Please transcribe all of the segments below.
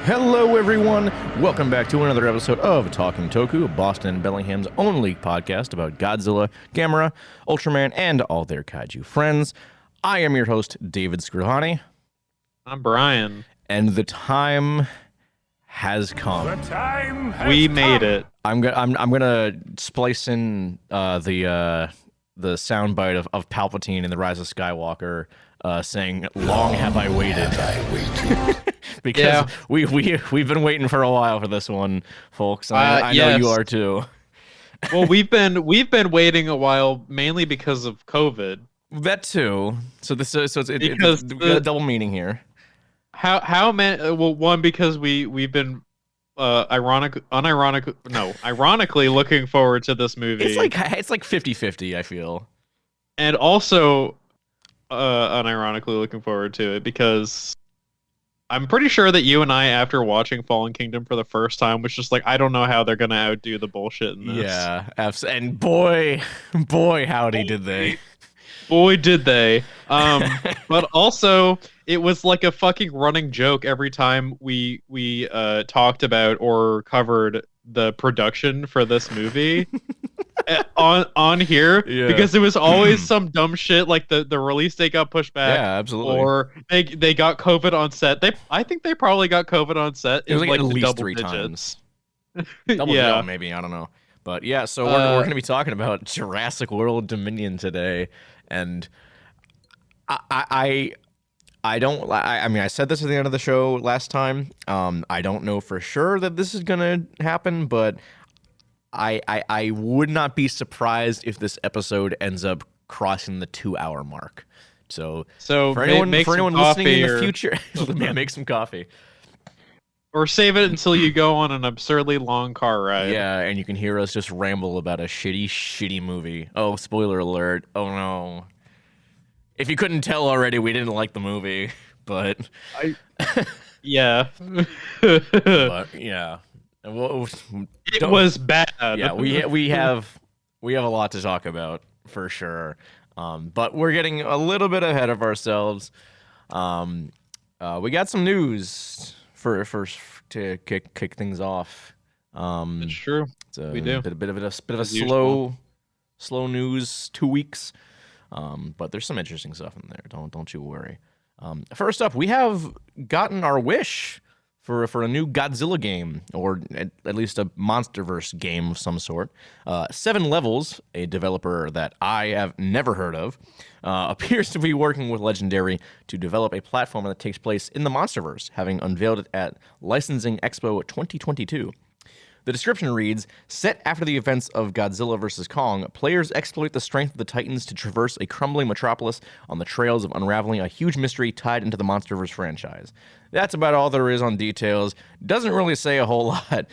Hello, everyone. Welcome back to another episode of Talking Toku, Boston and Bellingham's only podcast about Godzilla, Gamera, Ultraman, and all their kaiju friends. I am your host, David Scrivani. I'm Brian. And the time has come. We made it. I'm gonna splice in the soundbite of Palpatine in The Rise of Skywalker saying, "Long have I waited." Because we've been waiting for a while for this one, folks. And I know you are too. Well, we've been waiting a while, mainly because of COVID. That too. So we got a double meaning here. How many? Well, one, because we've been ironically looking forward to this movie. It's like 50-50, I feel. And also unironically looking forward to it because I'm pretty sure that you and I, after watching Fallen Kingdom for the first time, was just like, I don't know how they're gonna outdo the bullshit in this. Yeah, and boy, howdy did they. Boy, did they. But also, it was like a fucking running joke every time we talked about or covered the production for this movie on here, because it was always some dumb shit like the release date got pushed back. Yeah, absolutely. Or they got COVID on set. I think they probably got COVID on set. It was like at least double 3 digits. times. Double maybe, I don't know. But yeah, so we're going to be talking about Jurassic World Dominion today, and I mean, I said this at the end of the show last time. I don't know for sure that this is going to happen, but I would not be surprised if this episode ends up crossing the 2-hour mark. So for anyone listening in the future, make some coffee. Or save it until you go on an absurdly long car ride. Yeah, and you can hear us just ramble about a shitty movie. Oh, spoiler alert. Oh no. If you couldn't tell already, we didn't like the movie, but yeah. But yeah. It was bad. Yeah, we have a lot to talk about for sure. But we're getting a little bit ahead of ourselves. We got some news to kick things off. It's true. We do. Bit of a slow news 2 weeks. But there's some interesting stuff in there. Don't you worry. First up, we have gotten our wish for a new Godzilla game, or at least a MonsterVerse game of some sort. 7 Levels, a developer that I have never heard of, appears to be working with Legendary to develop a platform that takes place in the MonsterVerse, having unveiled it at Licensing Expo 2022. The description reads, set after the events of Godzilla vs. Kong, players exploit the strength of the Titans to traverse a crumbling metropolis on the trails of unraveling a huge mystery tied into the MonsterVerse franchise. That's about all there is on details. Doesn't really say a whole lot.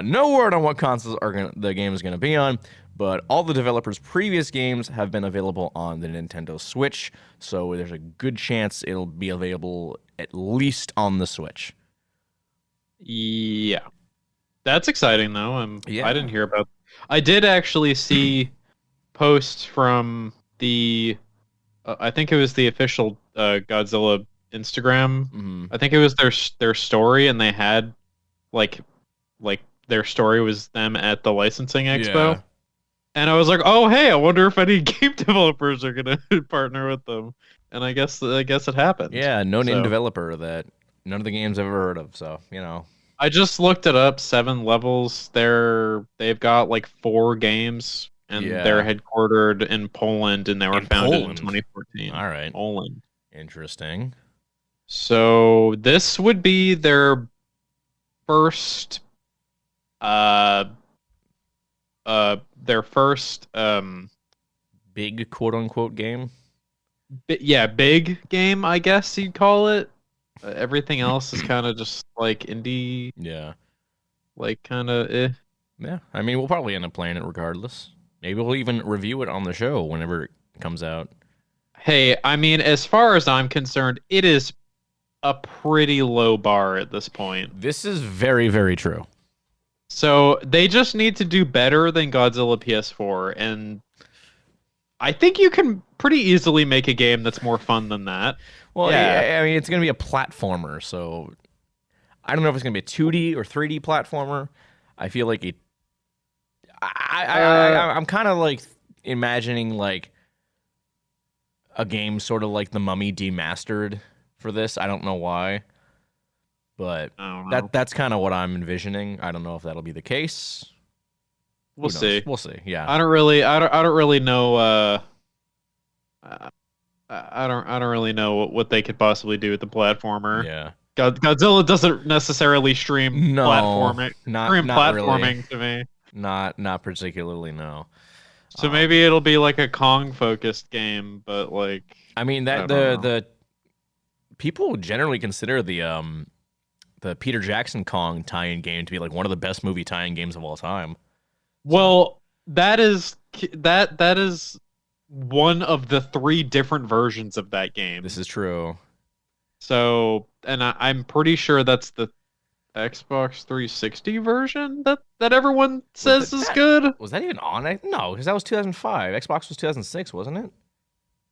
No word on what consoles the game is going to be on, but all the developers' previous games have been available on the Nintendo Switch, so there's a good chance it'll be available at least on the Switch. Yeah. That's exciting, though. I didn't hear about. I did actually see posts from the. I think it was the official Godzilla Instagram. Mm-hmm. I think it was their story, and they had like their story was them at the licensing expo. Yeah. And I was like, oh hey, I wonder if any game developers are gonna partner with them. And I guess it happened. Yeah, no name developer that none of the games I've ever heard of. So I just looked it up. 7 Levels. They've got like 4 games, and they're headquartered in Poland, and they were founded in 2014. All right, Poland. Interesting. So this would be their first, big quote unquote game. Big game, I guess you'd call it. Everything else is kind of just like indie. Yeah. Like kind of Yeah, I mean, we'll probably end up playing it regardless. Maybe we'll even review it on the show whenever it comes out. Hey, I mean, as far as I'm concerned, it is a pretty low bar at this point. This is very, very true. So they just need to do better than Godzilla PS4, and I think you can pretty easily make a game that's more fun than that. Well, yeah. I mean, it's going to be a platformer, so I don't know if it's gonna be a 2D or 3D platformer. I feel like it. I'm kind of like imagining like a game sort of like The Mummy demastered for this. I don't know why, but I don't know. that's kind of what I'm envisioning. I don't know if that'll be the case. We'll see. We'll see. Yeah. I don't really know. I don't really know what they could possibly do with the platformer. Yeah. Godzilla doesn't necessarily stream No, platforming. not Platforming really. to me. Not particularly. No. So maybe it'll be like a Kong focused game, but like I mean that the people generally consider the Peter Jackson Kong tie-in game to be like one of the best movie tie-in games of all time. Well, that is one of the 3 different versions of that game. This is true. So, and I'm pretty sure that's the Xbox 360 version that everyone says is good. Was that even on it? No, because that was 2005. Xbox was 2006, wasn't it?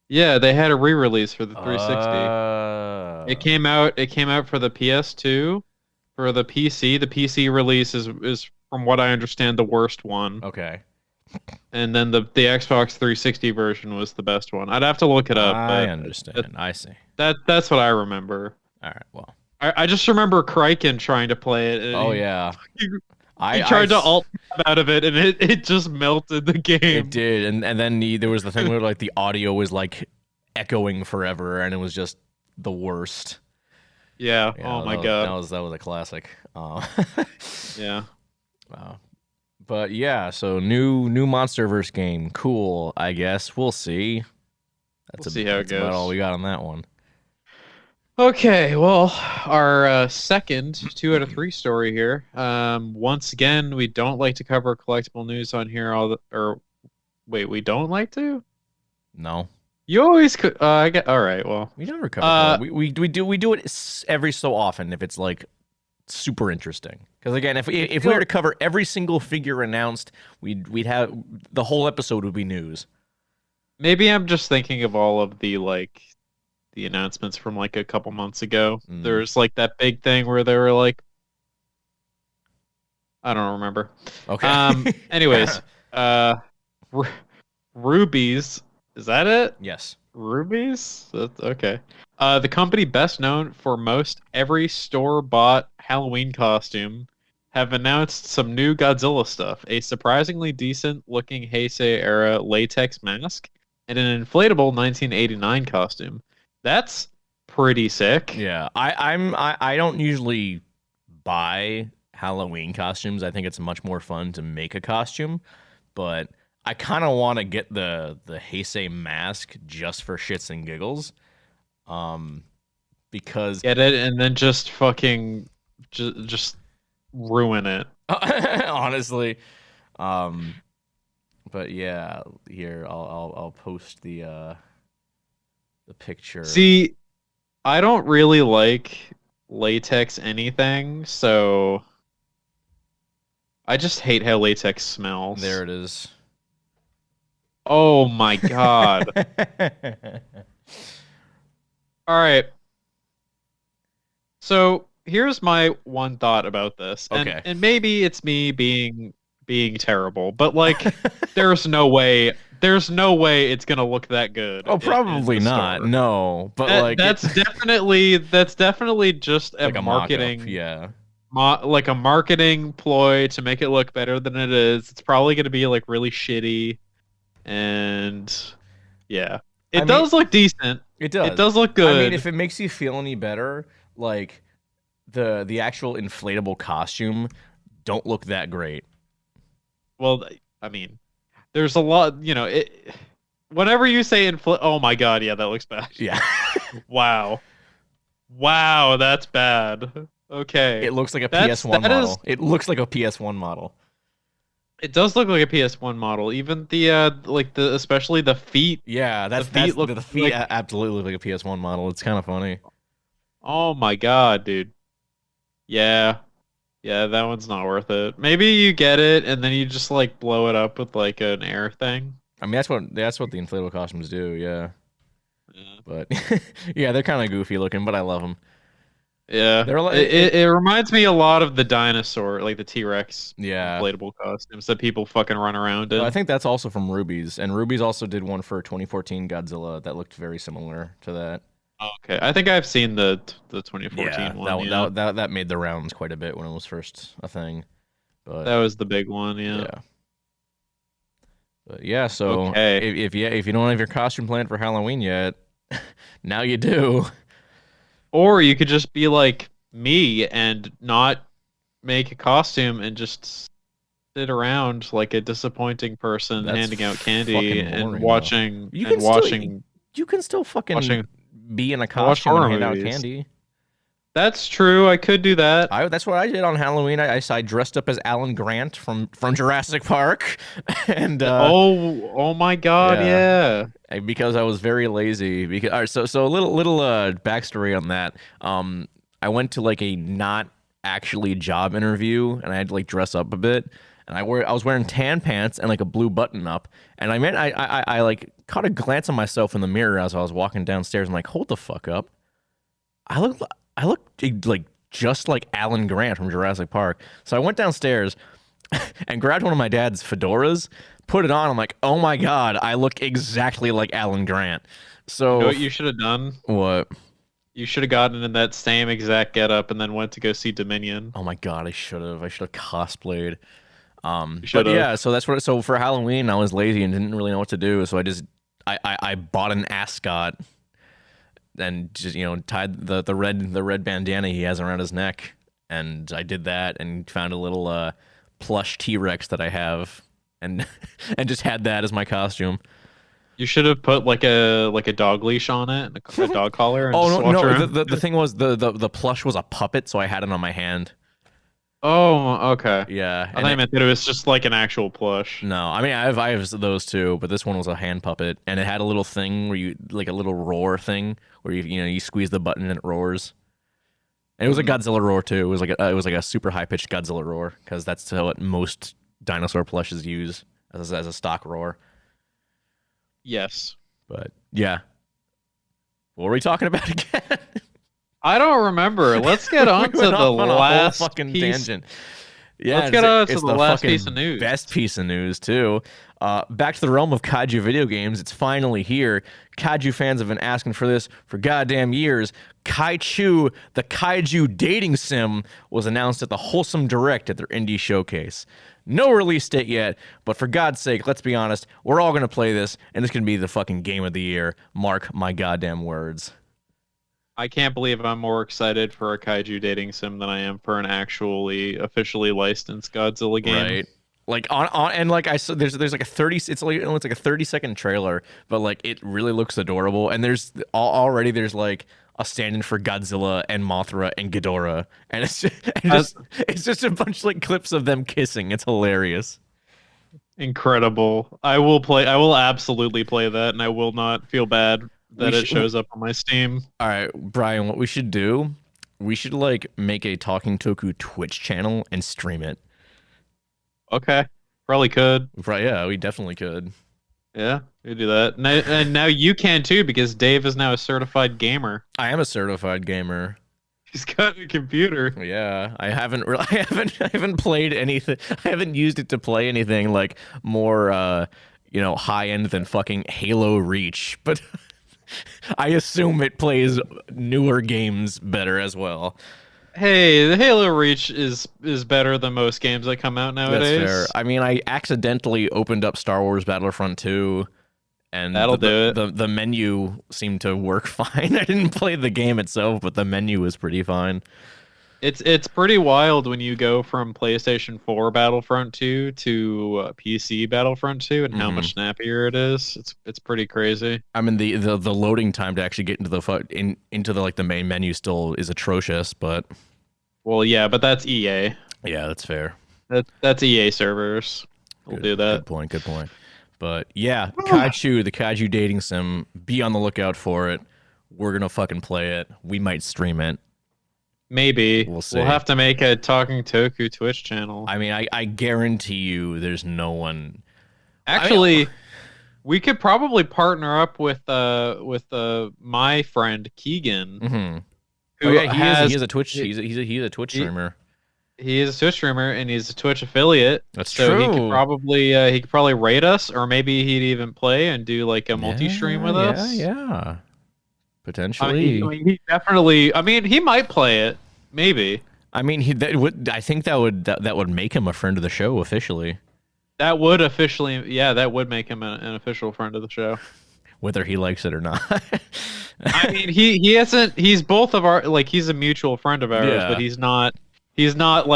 Yeah, they had a re-release for the 360. It came out for the PS2, for the PC. The PC release is from what I understand the worst one. Okay. And then the Xbox 360 version was the best one. I'd have to look it up. I understand. I see. That's what I remember. All right. Well, I just remember Kraken trying to play it. Oh yeah. He tried to alt out of it, and it just melted the game. It did, and then there was the thing where like the audio was like echoing forever, and it was just the worst. Yeah. Oh my god. That was a classic. Yeah. Wow. But yeah, so new MonsterVerse game, cool. I guess we'll see. We'll see how it goes. About all we got on that one. Okay, well, our second 2 out of 3 story here. Once again, we don't like to cover collectible news on here. Wait, we don't like to? No. You always could. I get. All right. Well, we never cover. We do it every so often if it's like super interesting. Because again, if we were to cover every single figure announced, we'd have the whole episode would be news. Maybe I'm just thinking of all of the announcements from like a couple months ago. There's like that big thing where they were like, I don't remember. Okay. Anyways, Rubies. Is that it? Yes. Rubies? That's okay. The company best known for most every store-bought Halloween costume have announced some new Godzilla stuff. A surprisingly decent-looking Heisei-era latex mask and an inflatable 1989 costume. That's pretty sick. Yeah. I don't usually buy Halloween costumes. I think it's much more fun to make a costume, but I kind of want to get the Heisei mask just for shits and giggles. Because get it and then just fucking just ruin it. Honestly. But yeah, here I'll post the picture. See, I don't really like latex anything, so I just hate how latex smells. There it is. Oh my god. All right. So here's my one thought about this, and maybe it's me being terrible, but like, there's no way it's gonna look that good. Oh, probably not. Store. No, but that's definitely just a marketing, like a marketing ploy to make it look better than it is. It's probably gonna be like really shitty, and yeah, it does look decent. It does. It does look good. I mean, if it makes you feel any better, like the actual inflatable costume don't look that great. Well, I mean, there's a lot, whenever you say oh my god, yeah, that looks bad. Yeah. Wow, that's bad. Okay. It looks like a PS1 model. It looks like a PS1 model. It does look like a PS1 model. Even the especially the feet. Yeah, the feet absolutely look like a PS1 model. It's kind of funny. Oh my god, dude. Yeah. Yeah, that one's not worth it. Maybe you get it and then you just like blow it up with like an air thing. I mean, that's what the inflatable costumes do, yeah. But yeah, they're kind of goofy looking, but I love them. Yeah, They're like it reminds me a lot of the dinosaur, like the T-Rex yeah. inflatable costumes that people fucking run around in. I think that's also from Ruby's, and Ruby's also did one for 2014 Godzilla that looked very similar to that. Okay, I think I've seen the Yeah, 2014 one. Yeah, that made the rounds quite a bit when it was first a thing. But that was the big one. Yeah. yeah. But yeah, so Okay. if you don't have your costume planned for Halloween yet, now you do. Or you could just be like me and not make a costume and just sit around like a disappointing person That's handing out candy fucking and boring, watching You and can still watching you can still fucking watching be in a watch costume and horror hand out movies. candy. That's true. I could do that. That's what I did on Halloween. I dressed up as Alan Grant from Jurassic Park, and Oh my God, yeah. because I was very lazy. Because all right, so a little backstory on that. I went to like a not actually job interview, and I had to like dress up a bit. And I was wearing tan pants and like a blue button up. And I like caught a glance on myself in the mirror as I was walking downstairs. I'm like, hold the fuck up. I look like just like Alan Grant from Jurassic Park. So I went downstairs and grabbed one of my dad's fedoras, put it on. I'm like, oh my God, I look exactly like Alan Grant. So You know what you should have done? what? You should have gotten in that same exact getup and then went to go see Dominion. Oh my God, I should have cosplayed. But should've. yeah, so that's what. So for Halloween, I was lazy and didn't really know what to do. So I bought an ascot and just tied the red bandana he has around his neck, and I did that and found a little plush T-Rex that I have, and and just had that as my costume. You should have put like a dog leash on it and a dog collar. And just walk around. The thing was the plush was a puppet, so I had it on my hand. Oh, okay. Yeah, I thought you meant that it was just like an actual plush. no, I mean I have those too, but this one was a hand puppet, and it had a little thing where you like a little roar thing where you squeeze the button and it roars. And it was a Godzilla roar too. It was like a super high pitched Godzilla roar because that's what most dinosaur plushes use as a stock roar. Yes. But yeah, what were we talking about again? I don't remember. Let's get on to We went the off on a whole last fucking piece. tangent. Yeah, Let's get on to it's the last fucking piece of news. Best piece of news too. Back to the realm of kaiju video games. It's finally here. Kaiju fans have been asking for this for goddamn years. Kaiju, the kaiju dating sim, was announced at the Wholesome Direct at their indie showcase. No release date yet, but for God's sake, let's be honest, we're all gonna play this, and it's gonna be the fucking game of the year. Mark my goddamn words. I can't believe I'm more excited for a kaiju dating sim than I am for an actually officially licensed Godzilla game. Right. Like on and like I saw there's like a 30 it's like 30-second trailer, but like it really looks adorable, and there's already there's like a stand-in for Godzilla and Mothra and Ghidorah, and it's just a bunch of like clips of them kissing. It's hilarious. Incredible. I will absolutely play that, and I will not feel bad that it shows up on my Steam. All right, Brian, what we should do, we should like make a Talking Toku Twitch channel and stream it. Okay. Probably could. Right, yeah, we definitely could. Yeah, we do that. And now you can too, because Dave is now a certified gamer. I am a certified gamer. He's got a computer. Yeah, I haven't played anything. I haven't used it to play anything like more high end than fucking Halo Reach, but I assume it plays newer games better as well. Hey, the Halo Reach is better than most games that come out nowadays. That's fair. I mean, I accidentally opened up Star Wars Battlefront 2, and That'll do it. The menu seemed to work fine. I didn't play the game itself, but the menu was pretty fine. It's pretty wild when you go from PlayStation 4 Battlefront 2 to PC Battlefront 2 and how much snappier it is. It's pretty crazy. I mean, the loading time to actually get into the main menu still is atrocious, but well, yeah, but that's EA. Yeah, that's fair. That's EA servers. We'll do that. Good point. But yeah, Kaiju, the Kaiju dating sim, be on the lookout for it. We're gonna fucking play it. We might stream it. Maybe. We'll see. We'll have to make a Talking Toku Twitch channel. I mean, I guarantee you there's no one. Actually, we could probably partner up with my friend Keegan, Oh yeah, he is a Twitch. He's a Twitch streamer. He is a Twitch streamer and he's a Twitch affiliate. That's so true. He could probably rate us, or maybe he'd even play and do like a multi-stream with us. Yeah, potentially. He definitely. I mean, he might play it. Maybe. I mean, I think that would make him a friend of the show officially. That would officially, that would make him an official friend of the show, whether he likes it or not. I mean, he hasn't. He's both of our he's a mutual friend of ours, but he's not. He's not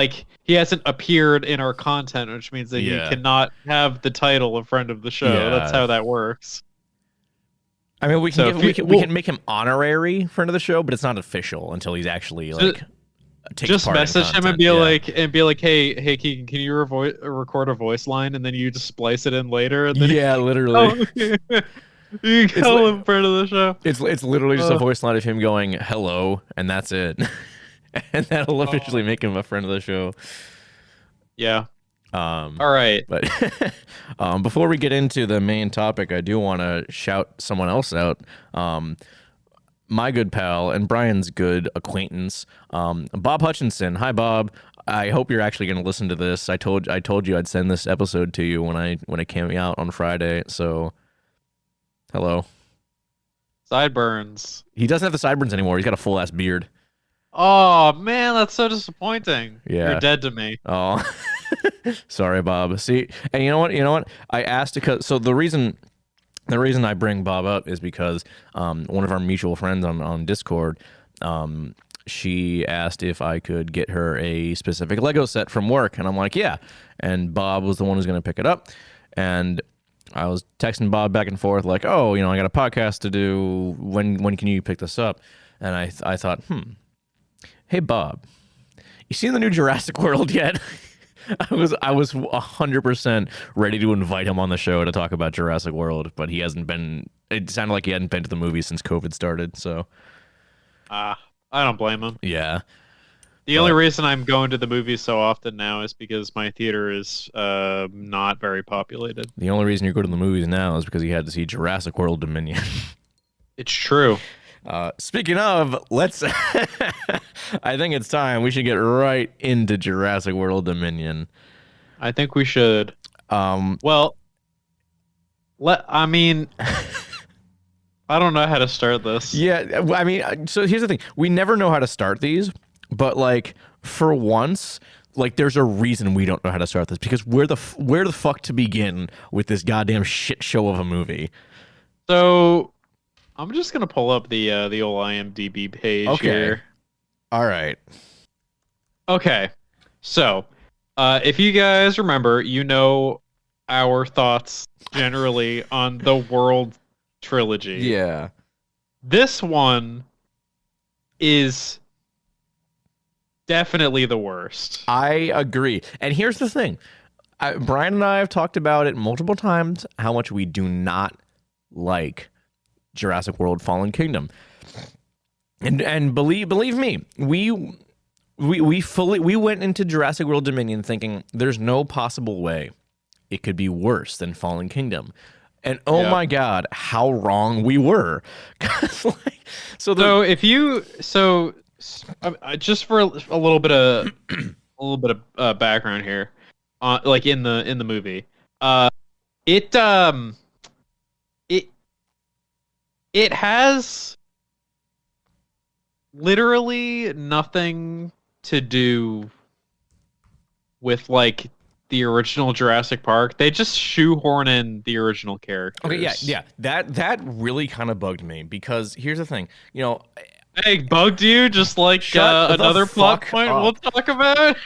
he hasn't appeared in our content, which means that he cannot have the title of friend of the show. Yeah. That's how that works. I mean, we can make him honorary friend of the show, but it's not official until he's actually just message him and be like, hey, Keegan, can you record a voice line and then you just splice it in later? And then literally. You can call him friend of the show. It's literally just a voice line of him going hello, and that's it. And that'll officially make him a friend of the show. Yeah. All right. But before we get into the main topic, I do want to shout someone else out. My good pal and Brian's good acquaintance, Bob Hutchinson. Hi, Bob. I hope you're actually going to listen to this. I told you I'd send this episode to you when it came out on Friday. So, hello. Sideburns. He doesn't have the sideburns anymore. He's got a full ass beard. Oh man, that's so disappointing. Yeah. You're dead to me. Oh, sorry, Bob. See, and you know what? I asked because the reason I bring Bob up is because one of our mutual friends on Discord, she asked if I could get her a specific Lego set from work, and I'm like, yeah. And Bob was the one who's going to pick it up, and I was texting Bob back and forth like, oh, I got a podcast to do. When can you pick this up? And I thought, hey, Bob, you seen the new Jurassic World yet? I was 100% ready to invite him on the show to talk about Jurassic World, but he hasn't been. It sounded like he hadn't been to the movie since COVID started. So, I don't blame him. Yeah. The only reason I'm going to the movies so often now is because my theater is not very populated. The only reason you're going to the movies now is because you had to see Jurassic World Dominion. It's true. Speaking of, let's. I think it's time we should get right into Jurassic World Dominion. I think we should. Well, I mean, I don't know how to start this. Yeah, I mean, so here's the thing: we never know how to start these, but for once, there's a reason we don't know how to start this because where the fuck to begin with this goddamn shit show of a movie? So. I'm just gonna pull up the old IMDb page here. All right. Okay. So, if you guys remember, our thoughts generally on the World trilogy. Yeah. This one is definitely the worst. I agree. And here's the thing. Brian and I have talked about it multiple times how much we do not like Jurassic World Fallen Kingdom. And believe me, we went into Jurassic World Dominion thinking there's no possible way it could be worse than Fallen Kingdom. And my God, how wrong we were. Just for a little bit of background here, in the movie, it has literally nothing to do with the original Jurassic Park. They just shoehorn in the original characters. Okay, yeah. That really kind of bugged me because here's the thing, Hey, bugged you? Just another plot point we'll talk about?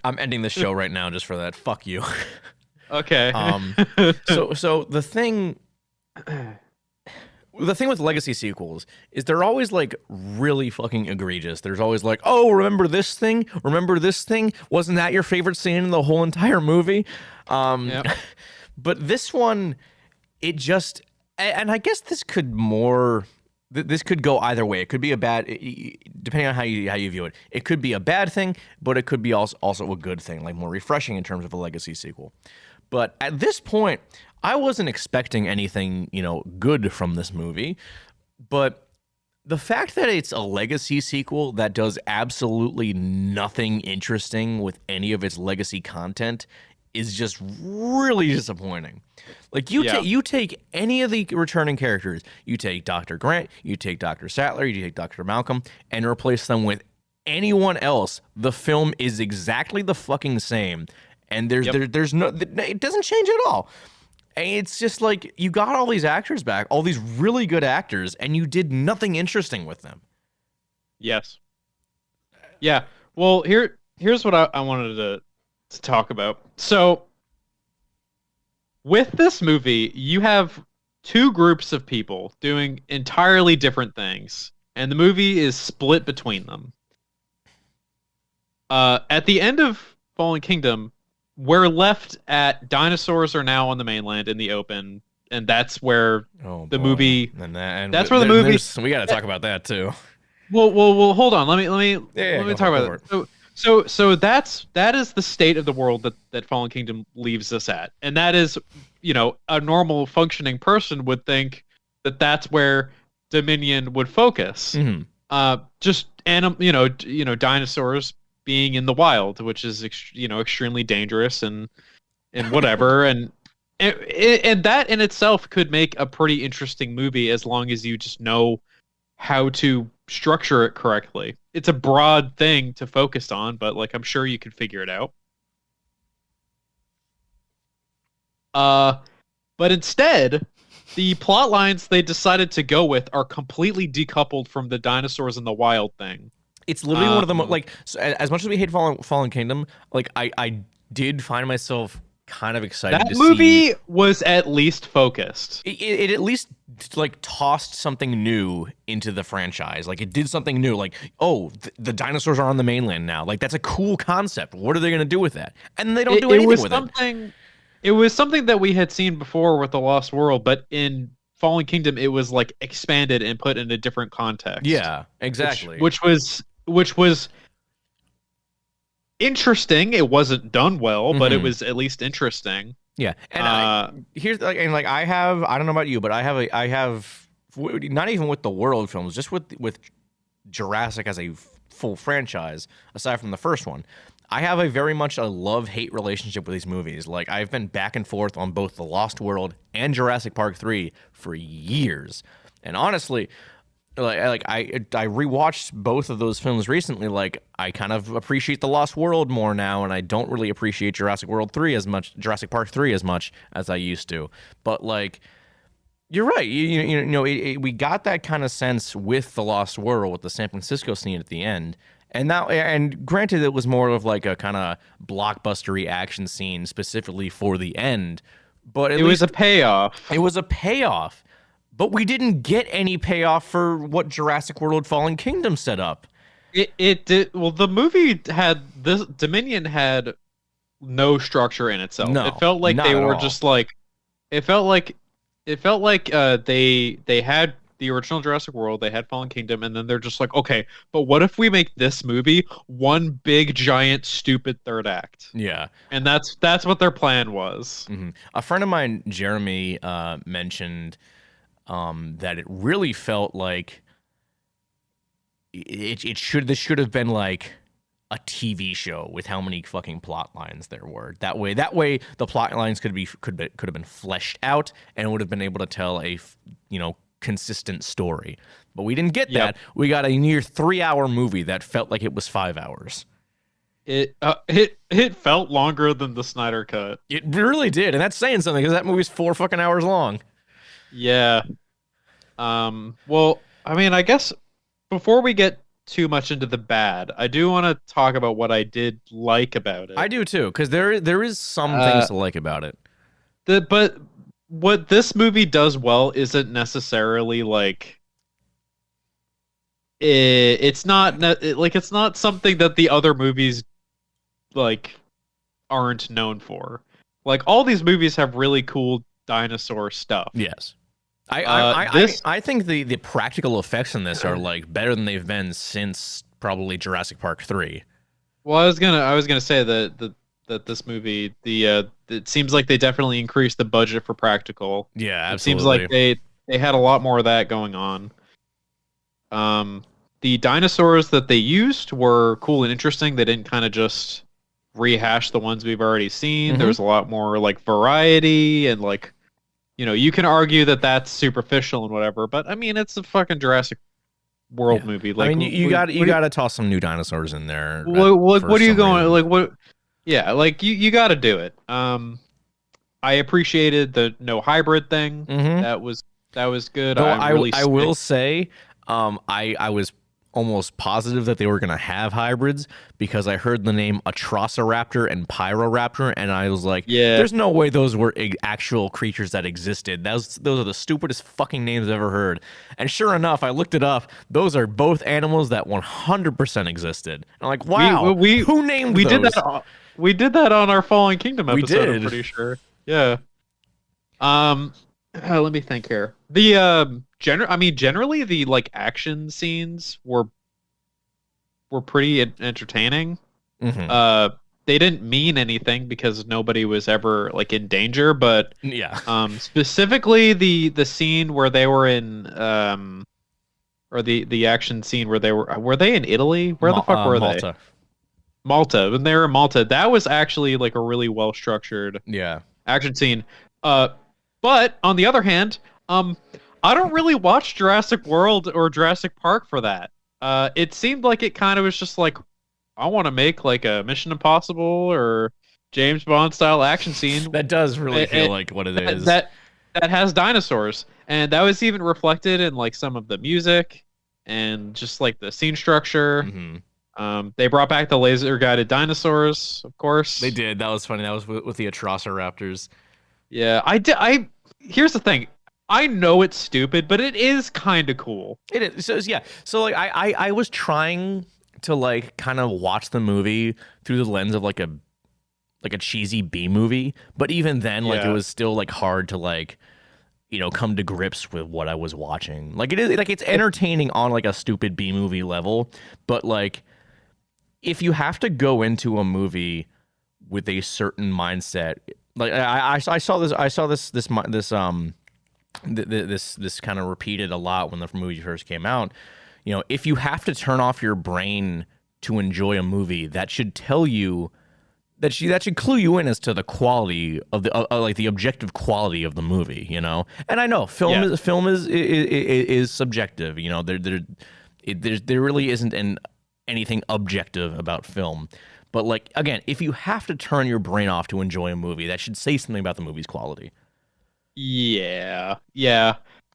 I'm ending the show right now just for that. Fuck you. Okay. So the thing with legacy sequels is they're always really fucking egregious. There's always oh, remember this thing? Remember this thing? Wasn't that your favorite scene in the whole entire movie? Yep. But this one, it just, and I guess this could go either way. It could be a bad, depending on how you view it. It could be a bad thing, but it could be also a good thing, more refreshing in terms of a legacy sequel. But at this point, I wasn't expecting anything, good from this movie. But The fact that it's a legacy sequel that does absolutely nothing interesting with any of its legacy content is just really disappointing. Like you take any of the returning characters, you take Dr. Grant, you take Dr. Sattler, you take Dr. Malcolm, and replace them with anyone else. The film is exactly the fucking same, and there's no, it doesn't change at all. And it's just like you got all these actors back, all these really good actors, and you did nothing interesting with them. Yes. Yeah. Well, here's what I wanted to talk about. So, with this movie, you have two groups of people doing entirely different things, and the movie is split between them. At the end of Fallen Kingdom, we're left at dinosaurs are now on the mainland in the open, and that's where the movie. That's where the movie. We got to talk about that too. Well, hold on. Let me talk about it. So that is the state of the world that Fallen Kingdom leaves us at, and that is, a normal functioning person would think that that's where Dominion would focus. Mm-hmm. Just dinosaurs being in the wild, which is extremely dangerous and whatever, and that in itself could make a pretty interesting movie as long as you just know how to structure it correctly. It's a broad thing to focus on, but I'm sure you could figure it out. But instead, the plot lines they decided to go with are completely decoupled from the dinosaurs in the wild thing. It's literally one of the so as much as we hate Fallen Kingdom, I did find myself kind of excited that to see. That movie was at least focused. It at least tossed something new into the franchise. It did something new. The dinosaurs are on the mainland now. That's a cool concept. What are they going to do with that? And they don't do anything with it. It was something that we had seen before with The Lost World, but in Fallen Kingdom, it was expanded and put in a different context. Yeah, exactly. Which was interesting. It wasn't done well, but it was at least interesting. Yeah, and here's I have, I don't know about you, but I have not even with the World films, just with Jurassic as a full franchise, aside from the first one. I have a very much a love-hate relationship with these movies. I've been back and forth on both The Lost World and Jurassic Park 3 for years. And honestly, I rewatched both of those films recently. I kind of appreciate The Lost World more now, and I don't really appreciate Jurassic Park 3 as much as I used to. But you're right. We got that kind of sense with The Lost World with the San Francisco scene at the end. And granted, it was more of a kind of blockbustery action scene specifically for the end, but it was a payoff. It was a payoff, but we didn't get any payoff for what Jurassic World: Fallen Kingdom set up. It did. Well, the movie had this. Dominion had no structure in itself. No, it felt like they were just It felt like they had the original Jurassic World, they had Fallen Kingdom, and then they're just okay, but what if we make this movie one big, giant, stupid third act? Yeah. And that's what their plan was. Mm-hmm. A friend of mine, Jeremy, mentioned that it really felt like this should have been a TV show with how many fucking plot lines there were. That way the plot lines could have been fleshed out and would have been able to tell a consistent story. But we didn't get that. We got a near 3-hour movie that felt like it was 5 hours. It felt longer than the Snyder Cut. It really did, and that's saying something because that movie's 4 fucking hours long. Yeah. Well, I guess before we get too much into the bad, I do want to talk about what I did like about it. I do too, because there is some things to like about it. But what this movie does well isn't necessarily it's not something that the other movies aren't known for. All these movies have really cool dinosaur stuff. Yes. I think the practical effects in this are better than they've been since probably Jurassic Park 3. Well, I was gonna say that this movie, it seems like they definitely increased the budget for practical. Yeah, absolutely. It seems like they had a lot more of that going on. The dinosaurs that they used were cool and interesting. They didn't kind of just rehash the ones we've already seen. Mhm. There was a lot more like variety and like, you can argue that that's superficial and whatever, but I mean, it's a fucking Jurassic World Yeah. movie. I Like, mean, you got to toss some new dinosaurs in there. what are you going reason. like? What? Yeah, like you got to do it. I appreciated the no hybrid thing. Mhm. That was good. Though I'm really I will say, I was almost positive that they were going to have hybrids because I heard the name Atrociraptor and Pyroraptor, and I was like, Yeah. there's no way those were actual creatures that existed. Those are the stupidest fucking names I've ever heard. And sure enough, I looked it up. Those are both animals that 100% existed. And I'm like, wow, who named we those? We did that on our Fallen Kingdom We episode. did. I'm pretty sure. Yeah. Let me think here. The generally the like action scenes were pretty entertaining. Mhm. They didn't mean anything because nobody was ever like in danger, but Yeah. specifically the scene where they were in or the action scene where were they in Italy? Where the fuck were they? Malta. When they were in Malta, that was actually like a really well structured action scene. But on the other hand, I don't really watch Jurassic World or Jurassic Park for that. It seemed like it kind of was just like, I want to make like a Mission Impossible or James Bond style action scene. That does really feel like what it is. That has dinosaurs, and that was even reflected in like some of the music and just like the scene structure. Mm-hmm. They brought back the laser guided dinosaurs, of course. They did. That was funny. That was with the Atrociraptors. Yeah, I did. Here's the thing. I know it's stupid, but it is kind of cool. It is. So yeah. So like I was trying to like kind of watch the movie through the lens of like a cheesy B movie, but even then like it was still like hard to like come to grips with what I was watching. Like it is like it's entertaining on like a stupid B movie level, but like if you have to go into a movie with a certain mindset, like I saw this kind of repeated a lot when the movie first came out. If you have to turn off your brain to enjoy a movie, that should tell you that should clue you in as to the quality of the like the objective quality of the movie. And I know film is subjective. There really isn't anything objective about film. But like again, if you have to turn your brain off to enjoy a movie, that should say something about the movie's quality. Yeah.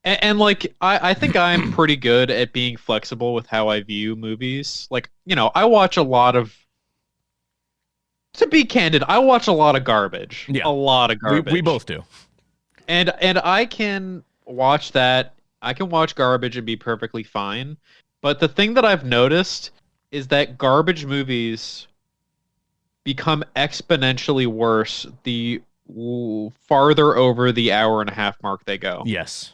And like, I think I'm pretty good at being flexible with how I view movies. Like, I watch a lot of, to be candid, I watch a lot of garbage. Yeah. A lot of garbage. We both do. And I can watch that. I can watch garbage and be perfectly fine. But the thing that I've noticed is that garbage movies become exponentially worse the farther over the hour-and-a-half mark they go. Yes.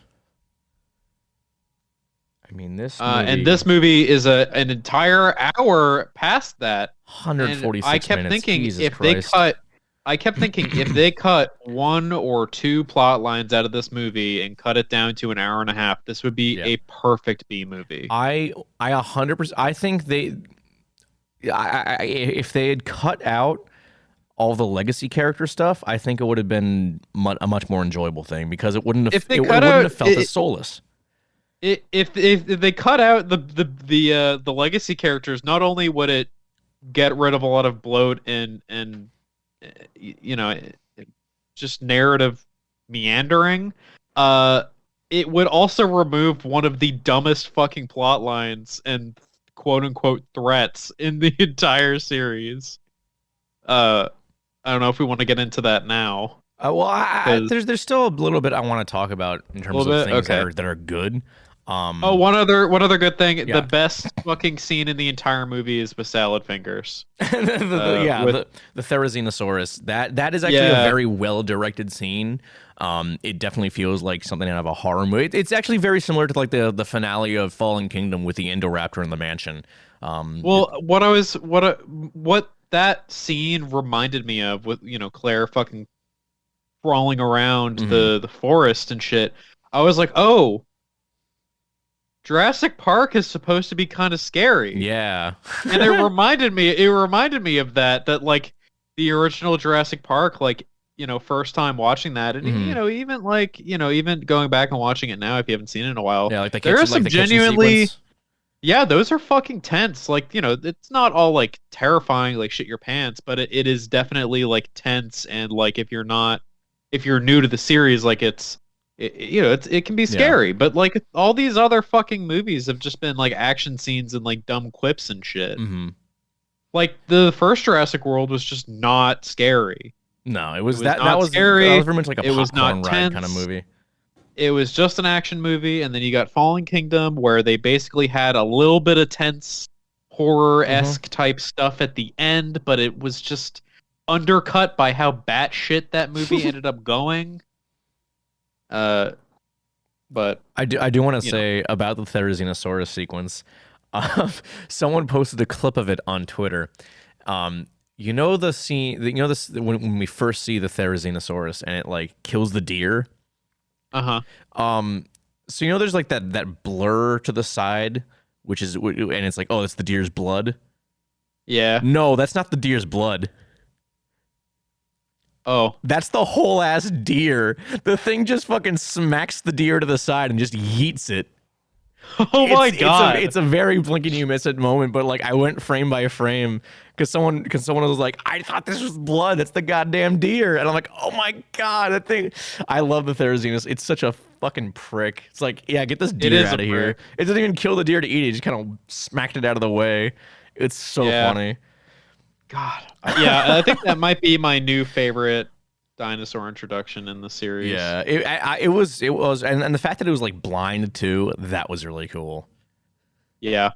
I mean, this movie... and this movie is an entire hour past that. 146 I kept minutes. thinking Jesus if Christ. they cut one or two plot lines out of this movie and cut it down to an hour and a half, this would be a perfect B movie. I 100%. I think if they had cut out all the legacy character stuff, I think it would have been a much more enjoyable thing because it wouldn't have felt as soulless. If they cut out the legacy characters, not only would it get rid of a lot of bloat and just narrative meandering, it would also remove one of the dumbest fucking plot lines and quote unquote threats in the entire series. I don't know if we want to get into that now. There's still a little bit I want to talk about in terms of things that are good. One other good thing. The best fucking scene in the entire movie is with salad fingers. The Therizinosaurus. That is actually a very well directed scene. It definitely feels like something out of a horror movie. It's actually very similar to like the finale of Fallen Kingdom with the Indoraptor in the mansion. What that scene reminded me of with Claire fucking crawling around the forest and shit. I was like, oh, Jurassic Park is supposed to be kind of scary. Yeah. And it reminded me of that like the original Jurassic Park, like, first time watching that, and even going back and watching it now if you haven't seen it in a while. Yeah, like the there kitchen, are some like the kitchen genuinely sequence. yeah, those are fucking tense. Like, it's not all like terrifying, like shit your pants, but it is definitely like tense. And like, if you're new to the series, like it can be scary. But like all these other fucking movies have just been like action scenes and like dumb quips and shit. Mm-hmm. Like the first Jurassic World was just not scary. No, it was not that was scary. That was very much like a It was popcorn not ride tense. kind of movie. It was just an action movie, and then you got Fallen Kingdom, where they basically had a little bit of tense horror-esque type stuff at the end, but it was just undercut by how batshit that movie ended up going. But I do want to say about the Therizinosaurus sequence. Someone posted a clip of it on Twitter. You know the scene. You know this when we first see the Therizinosaurus and it like kills the deer. So there's like that blur to the side, which is, and it's like, oh, it's the deer's blood. Yeah. No, that's not the deer's blood. Oh, That's the whole ass deer. The thing just fucking smacks the deer to the side and just yeets it. oh my god! It's a very blink and you miss it moment, but like I went frame by frame because someone was like, I thought this was blood. That's the goddamn deer, and I'm like, oh my god, that thing. I love the Therizinus. It's such a fucking prick. It's like, yeah, get this deer out of here. It doesn't even kill the deer to eat it. It just kind of smacked it out of the way. It's so funny. God, yeah, I think that might be my new favorite dinosaur introduction in the series. Yeah, it was, and the fact that it was like blind too, that was really cool. Yeah.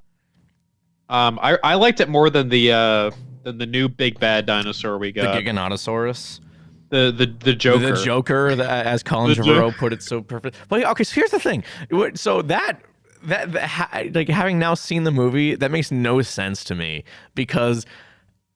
I liked it more than the new big bad dinosaur we got. The Giganotosaurus. The Joker. The Joker, as Colin Trevorrow put it so perfect. But okay, so here's the thing. So that like having now seen the movie, that makes no sense to me because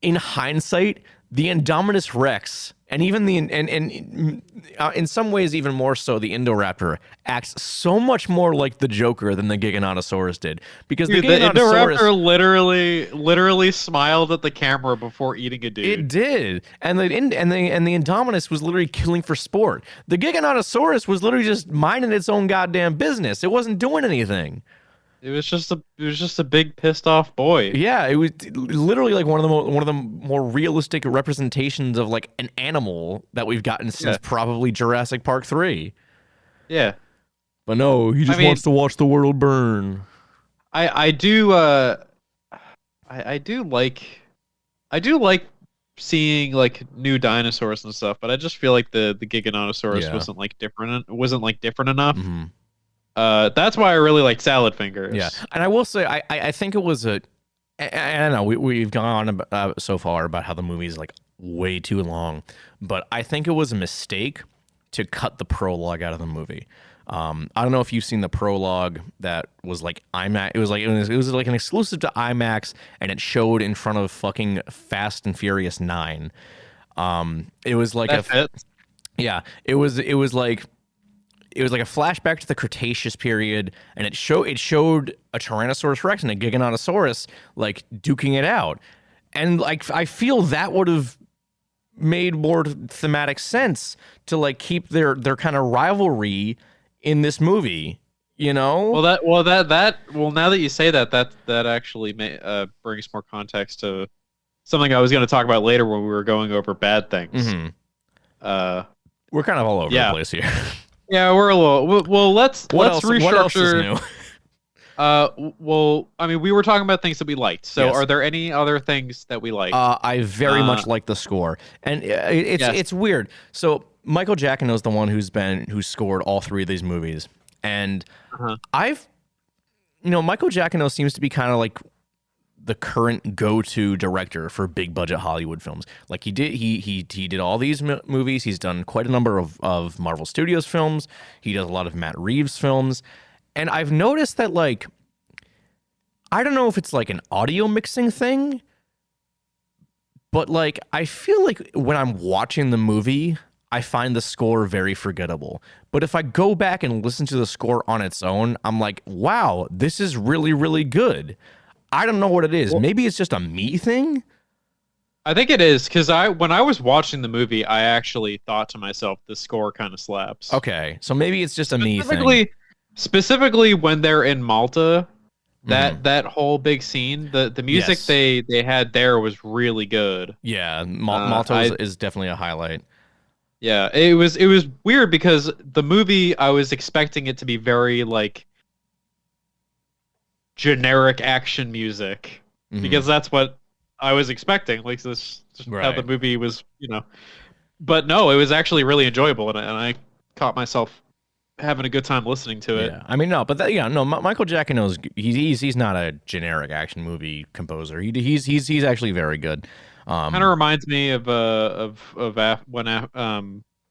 in hindsight, the Indominus Rex and even in some ways even more so the Indoraptor acts so much more like the Joker than the Giganotosaurus did because the Indoraptor literally smiled at the camera before eating a dude. It did, and the Indominus was literally killing for sport. The Giganotosaurus was literally just minding its own goddamn business. It wasn't doing anything. It was just a big pissed off boy. Yeah, it was literally like one of the more realistic representations of like an animal that we've gotten since probably Jurassic Park 3. Yeah. But no, he just wants to watch the world burn. I do like seeing like new dinosaurs and stuff, but I just feel like the Giganotosaurus wasn't different enough. Mm-hmm. That's why I really like Salad Fingers. Yeah, and I will say, I think it was I don't know, we've gone on so far about how the movie is like way too long, but I think it was a mistake to cut the prologue out of the movie. I don't know if you've seen the prologue that was like IMAX. It was like an exclusive to IMAX, and it showed in front of fucking Fast and Furious 9. It was like it was like a flashback to the Cretaceous period, and it showed a Tyrannosaurus Rex and a Giganotosaurus like duking it out, and like I feel that would have made more thematic sense to like keep their kind of rivalry in this movie, you know? Well, now that you say that actually brings more context to something I was going to talk about later when we were going over bad things. Mm-hmm. We're kind of all over the place here. Yeah, we're a little. Well, let's restructure. What else is new? Well, I mean, we were talking about things that we liked. So, Yes. are there any other things that we liked? I very much like the score, and it's weird. So Michael Giacchino is the one who's scored all three of these movies, and Michael Giacchino seems to be kind of like the current go-to director for big budget Hollywood films. Like he did all these movies. He's done quite a number of Marvel Studios films. He does a lot of Matt Reeves films. And I've noticed that, like, I don't know if it's like an audio mixing thing, but like I feel like when I'm watching the movie, I find the score very forgettable. But if I go back and listen to the score on its own, I'm like, wow, this is really, really good. I don't know what it is. Well, maybe it's just a me thing. I think it is because when I was watching the movie, I actually thought to myself, the score kind of slaps. Okay, so maybe it's just a me thing. Specifically when they're in Malta, that whole big scene, the music they had there was really good. Yeah, Malta is definitely a highlight. Yeah, it was weird because the movie, I was expecting it to be very like generic action music because that's what I was expecting. Like this, how the movie was, But no, it was actually really enjoyable, and I caught myself having a good time listening to it. Yeah, I mean, no, but Michael Giacchino's he's not a generic action movie composer. He's actually very good. Kind of reminds me of when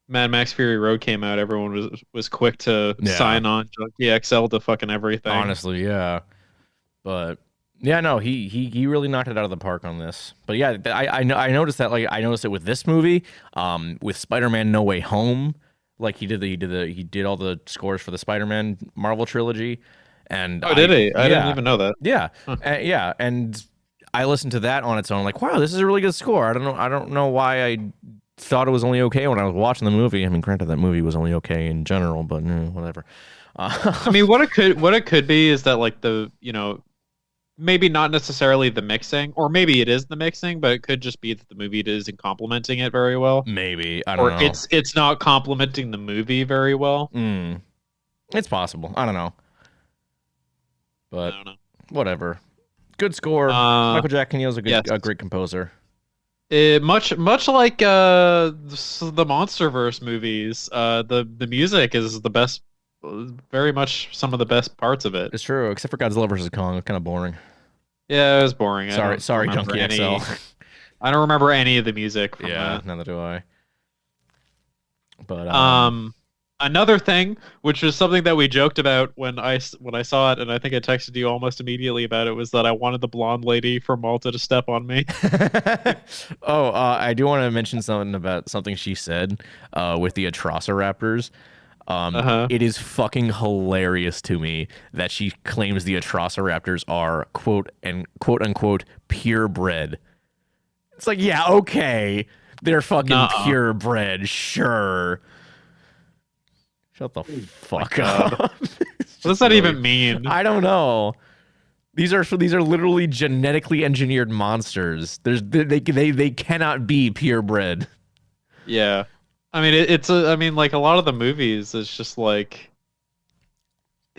Mad Max Fury Road came out. Everyone was quick to sign on Junkie XL to fucking everything. Honestly, yeah. But yeah, no, he really knocked it out of the park on this. But yeah, I noticed that, like, I noticed it with this movie, with Spider-Man No Way Home. Like he did all the scores for the Spider-Man Marvel trilogy. And did he? I didn't even know that. Yeah, yeah, and I listened to that on its own, like, wow, this is a really good score. I don't know why I thought it was only okay when I was watching the movie. I mean, granted, that movie was only okay in general, but whatever. I mean, what it could be is that, like, the maybe not necessarily the mixing, or maybe it is the mixing, but it could just be that the movie isn't complementing it very well. Maybe, I don't know. Or it's not complementing the movie very well. It's possible. I don't know. But I don't know. Whatever. Good score. Michael Giacchino's a great composer. Much like the MonsterVerse movies, the music is the best. Very much some of the best parts of it. It's true, except for Godzilla vs. Kong. It's kind of boring. Yeah, it was boring. Sorry, Junkie XL. I don't remember any of the music from that. Neither do I. But another thing, which was something that we joked about when I saw it, and I think I texted you almost immediately about it, was that I wanted the blonde lady from Malta to step on me. I do want to mention something about something she said with the Atrociraptors. It is fucking hilarious to me that she claims the Atrociraptors are quote unquote purebred. It's like, yeah, okay, they're fucking purebred, sure. Shut the fuck up. What does that even mean? I don't know. These are literally genetically engineered monsters. They cannot be purebred. Yeah. I mean, like, a lot of the movies, it's just like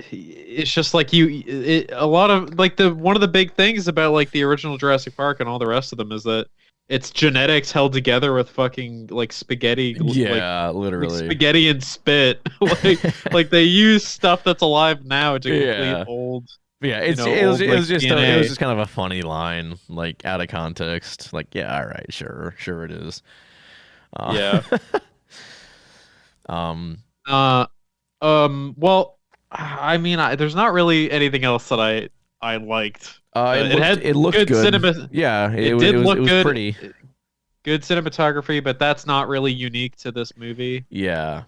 a lot of, like, one of the big things about, like, the original Jurassic Park and all the rest of them is that it's genetics held together with fucking, like, spaghetti. Yeah, like, literally. Like spaghetti and spit. like they use stuff that's alive now to complete old. Yeah, it was just kind of a funny line, like, out of context. Like, yeah, all right, sure it is. Yeah. Well, I mean, there's not really anything else that I liked. It looked good. Cinema. Yeah, it was good. Pretty. Good cinematography, but that's not really unique to this movie. Yeah.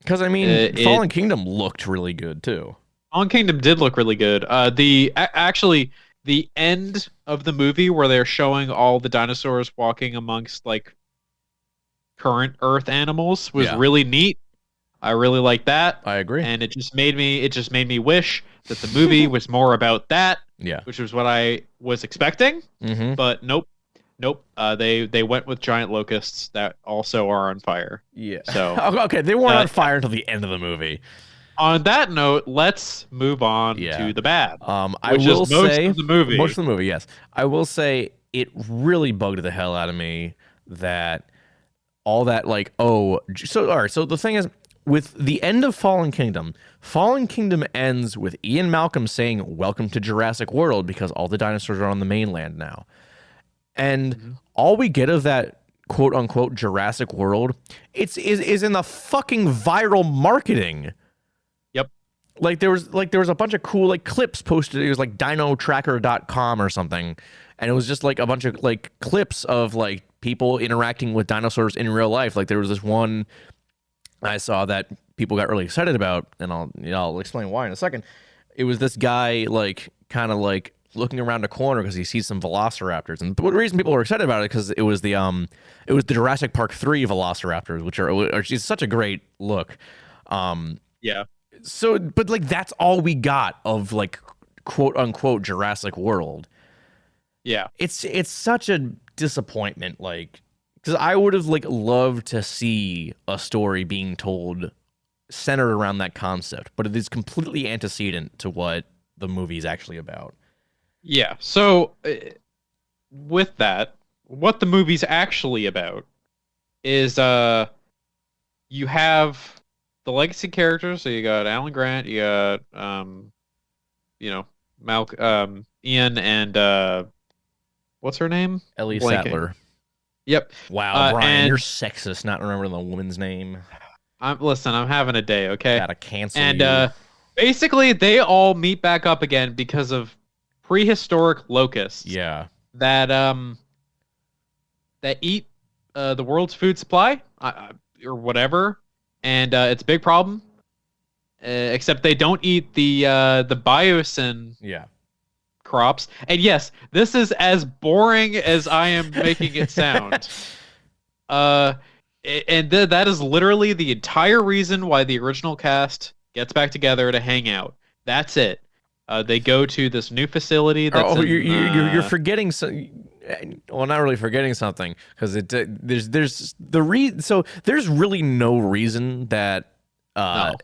Because I mean, Fallen Kingdom looked really good too. Fallen Kingdom did look really good. Actually, the end of the movie where they're showing all the dinosaurs walking amongst, like, current Earth animals was really neat. I really like that. I agree. And it just made me wish that the movie was more about that. Yeah. Which was what I was expecting. Mm-hmm. But nope. They went with giant locusts that also are on fire. Yeah. So okay, they weren't on fire until the end of the movie. On that note, let's move on to the bad. I will say most of the movie. Yes, I will say it really bugged the hell out of me that all that, like, all right. So the thing is, with the end of Fallen Kingdom ends with Ian Malcolm saying, "Welcome to Jurassic World," because all the dinosaurs are on the mainland now, and all we get of that quote unquote Jurassic World, is in the fucking viral marketing. Like there was a bunch of cool, like, clips posted. It was like dinotracker.com or something. and it was just like a bunch of like clips of like people interacting with dinosaurs in real life. Like there was this one I saw that people got really excited about, and I'll explain why in a second. It was this guy like kind of like looking around a corner because he sees some velociraptors, and the reason people were excited about it because it was the Jurassic Park 3 velociraptors, which are just such a great look. Yeah. So, but like that's all we got of like quote unquote Jurassic World. Yeah. It's such a disappointment, like, because I would have like loved to see a story being told centered around that concept, but it is completely antecedent to what the movie is actually about. Yeah. So with that, what the movie's actually about is you have the legacy characters. So you got Alan Grant, you got Ian, and what's her name? Ellie Blanking. Sattler. Yep. Wow, Brian, you're sexist, not remembering the woman's name. I'm having a day, okay? Gotta cancel and you. Basically they all meet back up again because of prehistoric locusts. Yeah. That eat the world's food supply or whatever, and it's a big problem. Except they don't eat the biosyn crops. And yes, this is as boring as I am making it sound. That is literally the entire reason why the original cast gets back together to hang out. That's it. They go to this new facility. You're forgetting some. Well, not really forgetting something, because there's really no reason that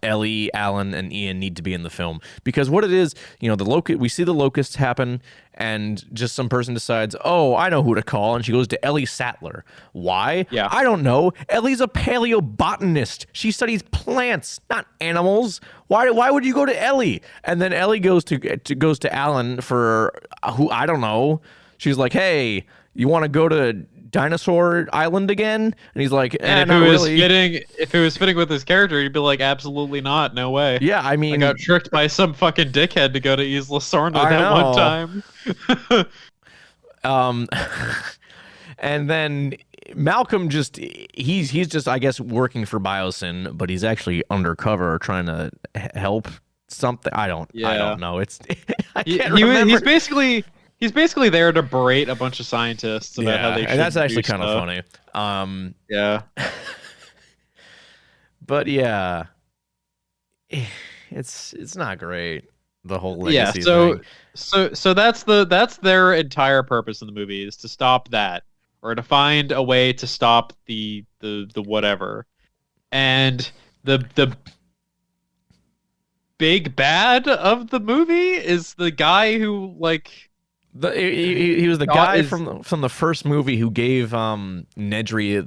Ellie, Alan, and Ian need to be in the film, because what it is, we see the locusts happen, and just some person decides, oh, I know who to call, and she goes to Ellie Sattler. Why? Yeah. I don't know. Ellie's a paleobotanist. She studies plants, not animals. Why would you go to Ellie? And then Ellie goes to Alan for who, I don't know. She's like, hey, you want to go to Dinosaur Island again? And he's like, and if it was fitting with his character, he'd be like, absolutely not, no way. Yeah, I mean, I got tricked by some fucking dickhead to go to Isla Sorna that one time. And then Malcolm he's just, I guess, working for Biosyn, but he's actually undercover trying to help something. I don't know. It's I can't remember. He's basically there to berate a bunch of scientists about how they should. And that's actually kind of funny. Yeah. But yeah, it's not great, the whole legacy thing. So that's their entire purpose in the movie, is to stop that, or to find a way to stop the whatever. And the big bad of the movie is the guy who he was the guy from the first movie who gave Nedry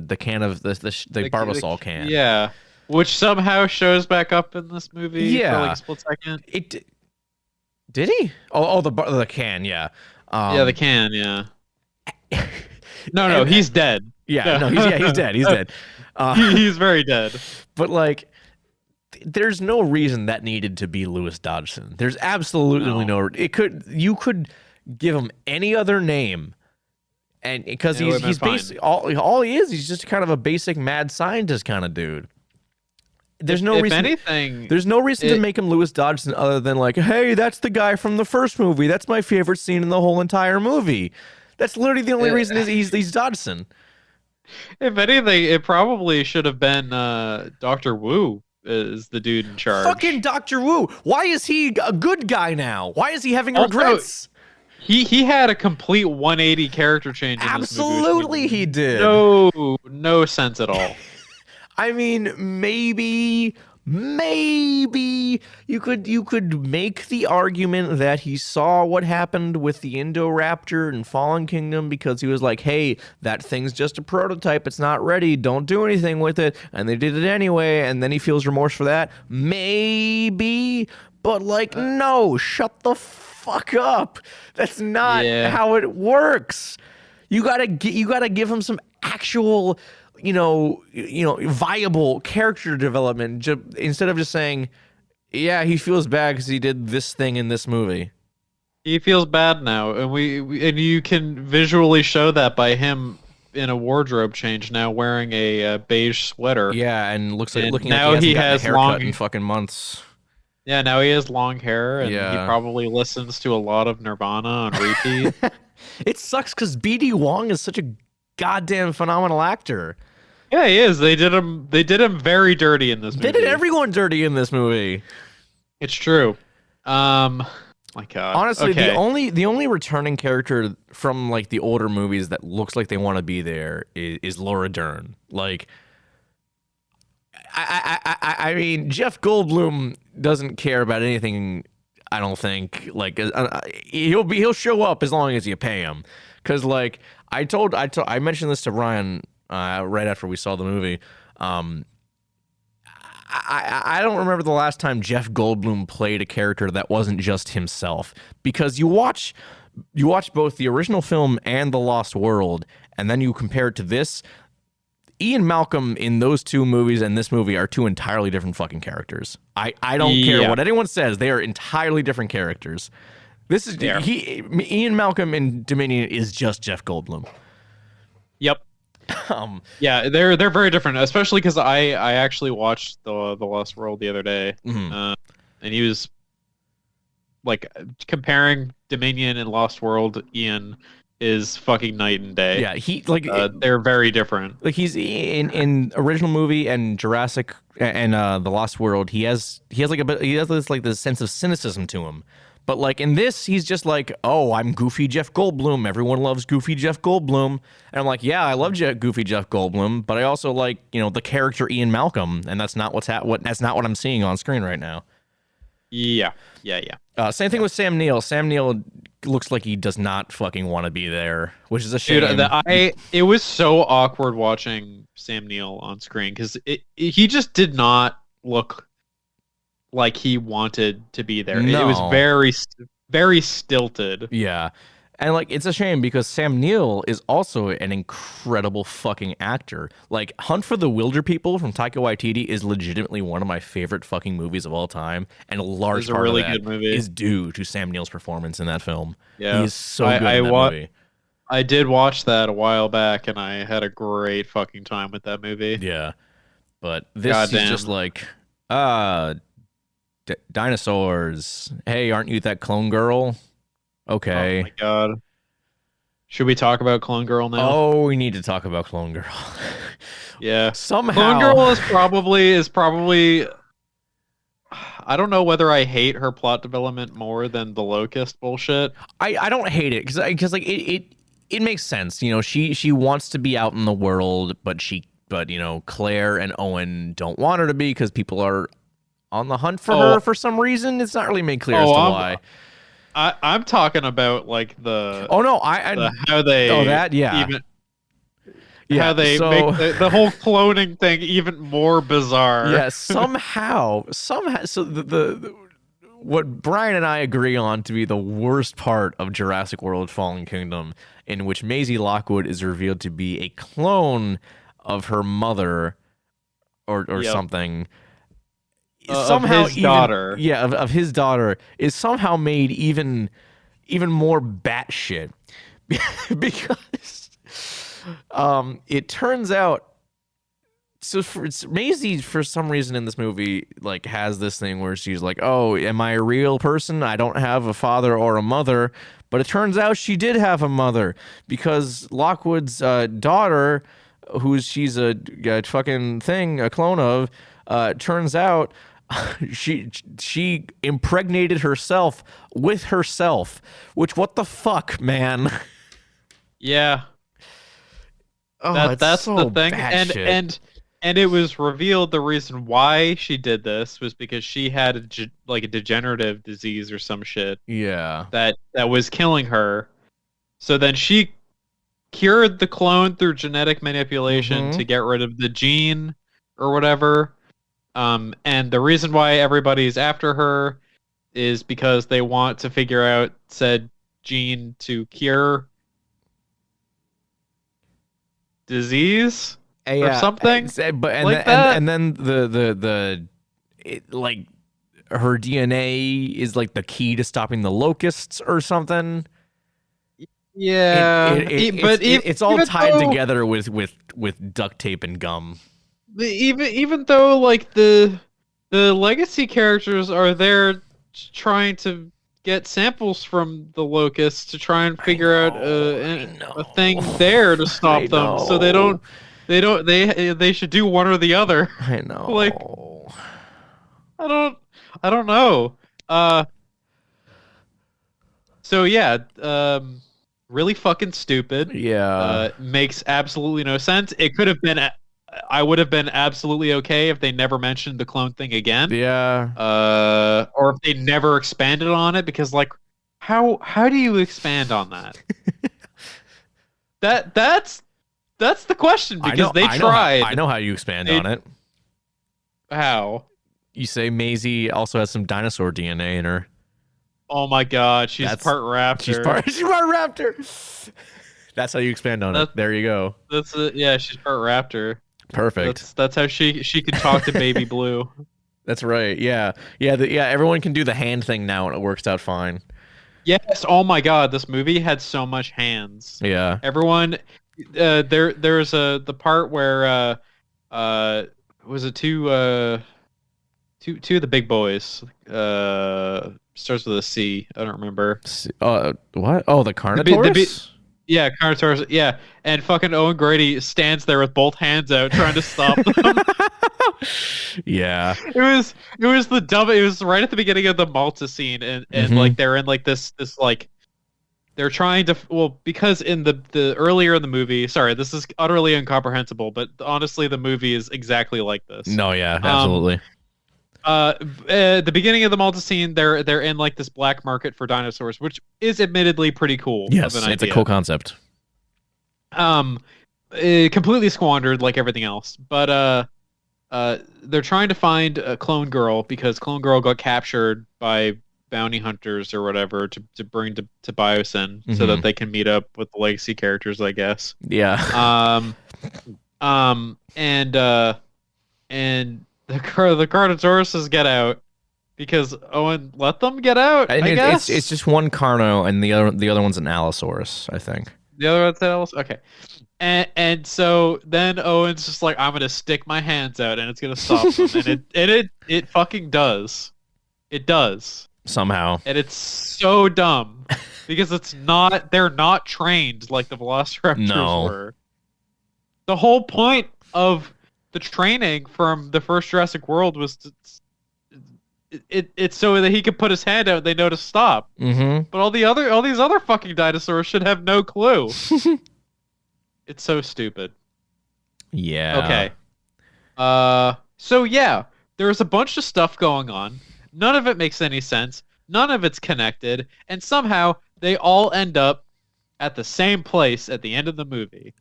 the can of the Barbasol can. Yeah, which somehow shows back up in this movie for like a split second. Did he? Oh, the can, yeah. The can, yeah. No, he's dead. Yeah, no, he's dead. He's dead. He's very dead. But like, there's no reason that needed to be Lewis Dodgson. There's absolutely no. You could give him any other name, and because he's basically all he is. He's just kind of a basic mad scientist kind of dude. There's no reason to make him Lewis Dodgson other than like, hey, that's the guy from the first movie. That's my favorite scene in the whole entire movie. That's literally the only reason is he's Dodgson. If anything, it probably should have been Dr. Wu is the dude in charge. Fucking Dr. Wu. Why is he a good guy now? Why is he having regrets? He had a complete 180 character change in this movie. Absolutely he did. No sense at all. I mean, maybe you could make the argument that he saw what happened with the Indoraptor in Fallen Kingdom, because he was like, hey, that thing's just a prototype, it's not ready, don't do anything with it, and they did it anyway, and then he feels remorse for that. Maybe, but like, no, shut the fuck up. That's not how it works. You gotta give him some actual viable character development, instead of just saying, yeah, he feels bad because he did this thing in this movie. He feels bad now, and and you can visually show that by him in a wardrobe change now, wearing a beige sweater. Yeah, and And looking like now he hasn't he gotten a has haircut in fucking months. yeah, now he has long hair, and he Yeah. probably listens to a lot of Nirvana on repeat. It sucks because BD Wong is such a goddamn phenomenal actor. Yeah, he is. They did him very dirty in this They movie. did everyone dirty in this movie. It's true. My God. Honestly, Okay. the only returning character from like the older movies that looks like they want to be there is Laura Dern. Like, I mean, Jeff Goldblum doesn't care about anything. I don't think like he'll show up as long as you pay him. Because like I mentioned this to Ryan right after we saw the movie. I don't remember the last time Jeff Goldblum played a character that wasn't just himself. Because you watch both the original film and The Lost World, and then you compare it to this. Ian Malcolm in those two movies and this movie are two entirely different fucking characters. I don't care what anyone says; they are entirely different characters. This is Ian Malcolm in Dominion is just Jeff Goldblum. Yep. Yeah, they're very different, especially because I actually watched the Lost World the other day, and he was like comparing Dominion and Lost World. Ian is fucking night and day. Yeah, he like they're very different. Like he's in original movie and Jurassic and the Lost World. He has this sense of cynicism to him. But like in this, he's just like, oh, I'm Goofy Jeff Goldblum. Everyone loves Goofy Jeff Goldblum, and I'm like, yeah, I love Goofy Jeff Goldblum, but I also like the character Ian Malcolm, and that's not that's not what I'm seeing on screen right now. Yeah. Same thing with Sam Neill. Sam Neill looks like he does not fucking want to be there, which is a shame. Dude, it was so awkward watching Sam Neill on screen because he just did not look like he wanted to be there. No. It was very, very stilted. Yeah. And like it's a shame because Sam Neill is also an incredible fucking actor. Like Hunt for the Wilder People from Taika Waititi is legitimately one of my favorite fucking movies of all time, and a large part of that good movie. is due to Sam Neill's performance in that film. Yeah, he is so good in that movie. I did watch that a while back, and I had a great fucking time with that movie. Yeah, but this is just like dinosaurs. Hey, aren't you that clone girl? Okay. Oh my God. Should we talk about Clone Girl now? Oh, we need to talk about Clone Girl. Yeah. Somehow Clone Girl is probably I don't know whether I hate her plot development more than the Locust bullshit. I don't hate it because like it makes sense. She wants to be out in the world, but Claire and Owen don't want her to be because people are on the hunt for her for some reason. It's not really made clear as to why. I'm talking about like the how they how they make the whole cloning thing even more bizarre. Yeah, somehow so the what Brian and I agree on to be the worst part of Jurassic World Fallen Kingdom, in which Maisie Lockwood is revealed to be a clone of her mother or something. Somehow of his daughter. Yeah, of his daughter is somehow made even more batshit because it turns out Maisie for some reason in this movie like has this thing where she's like, oh, am I a real person? I don't have a father or a mother, but it turns out she did have a mother because Lockwood's daughter, she's a fucking thing, a clone of, turns out she impregnated herself with herself, which what the fuck, man? Yeah. Oh, that's so the thing. And it was revealed the reason why she did this was because she had a degenerative disease or some shit. Yeah. That was killing her. So then she cured the clone through genetic manipulation to get rid of the gene or whatever. And the reason why everybody's after her is because they want to figure out said gene to cure disease or something. And then her DNA is like the key to stopping the locusts or something. Yeah, It's all even tied though, together with duct tape and gum. even though like the legacy characters are there trying to get samples from the locusts to try and figure out a thing there to stop them, so they should do one or the other. I know. Like, I don't know. So yeah, really fucking stupid. Yeah. Makes absolutely no sense. It could have been. I would have been absolutely okay if they never mentioned the clone thing again. Yeah. Or if they never expanded on it, because like, how do you expand on that? That's the question, because they tried. I know how you expand on it. How? You say Maisie also has some dinosaur DNA in her. Oh my god, she's part raptor. She's part raptor. That's how you expand on it. There you go. Yeah, she's part raptor. Perfect. That's how she can talk to Baby Blue. That's right. Yeah. Everyone can do the hand thing now, and it works out fine. Yes. Oh my god, this movie had so much hands. Yeah. Everyone. There's the part where was it two of the big boys. Starts with a C. I don't remember. What? Oh, the Carnotaurus? Yeah, Carnotaurus. Yeah, and fucking Owen Grady stands there with both hands out trying to stop them. Yeah. It was the dumb. It was right at the beginning of the Malta scene, and like they're in like this like they're trying to because in the earlier in the movie. Sorry, this is utterly incomprehensible, but honestly, the movie is exactly like this. No, yeah, absolutely. The beginning of the Malta scene, they're in like this black market for dinosaurs, which is admittely pretty cool. Yes, it's a cool concept. Completely squandered like everything else, but they're trying to find a Clone Girl because Clone Girl got captured by bounty hunters or whatever to bring to Biosyn so that they can meet up with the legacy characters, I guess. Yeah. And the Carnotaurus get out because Owen let them get out. I guess it's just one Carno and the other one's an Allosaurus, I think. The other one's an Allosaurus. Okay, and so then Owen's just like, I'm gonna stick my hands out and it's gonna stop them, and it fucking does. It does somehow, and it's so dumb because they're not trained like the Velociraptors were. The whole point of the training from the first Jurassic World was it's so that he could put his hand out and they know to stop. Mm-hmm. But all these other fucking dinosaurs should have no clue. It's so stupid. Yeah. Okay. So yeah, there's a bunch of stuff going on. None of it makes any sense. None of it's connected, and somehow they all end up at the same place at the end of the movie.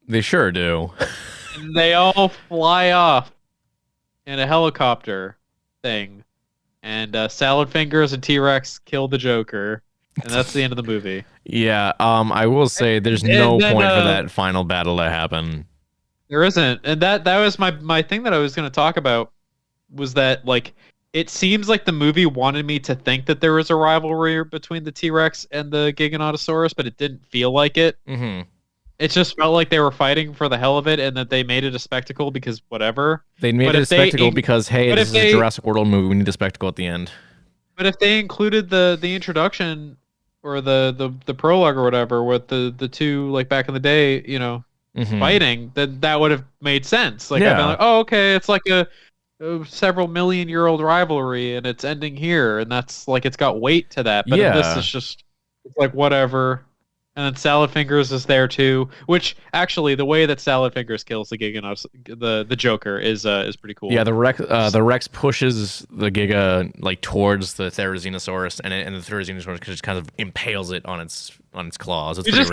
They sure do. And they all fly off in a helicopter thing, and Salad Fingers and T-Rex kill the Joker, and that's the end of the movie. Yeah, I will say there's no point for that final battle to happen. There isn't, and that was my thing that I was going to talk about, was that like it seems like the movie wanted me to think that there was a rivalry between the T-Rex and the Giganotosaurus, but it didn't feel like it. Mm-hmm. It just felt like they were fighting for the hell of it, and that they made it a spectacle because whatever. They made it a spectacle because, hey, this is a Jurassic World movie. We need a spectacle at the end. But if they included the introduction or the prologue or whatever with the two, like back in the day, fighting, then that would have made sense. Like, I'd been like, oh, okay, it's like a several million-year-old rivalry, and it's ending here, and that's like it's got weight to that. But this is just it's like whatever. And then Salad Fingers is there too, which actually the way that Salad Fingers kills the the Joker is pretty cool. Yeah, the Rex pushes the Giga like towards the Therizinosaurus, and the Therizinosaurus just kind of impales it on its claws. It's he just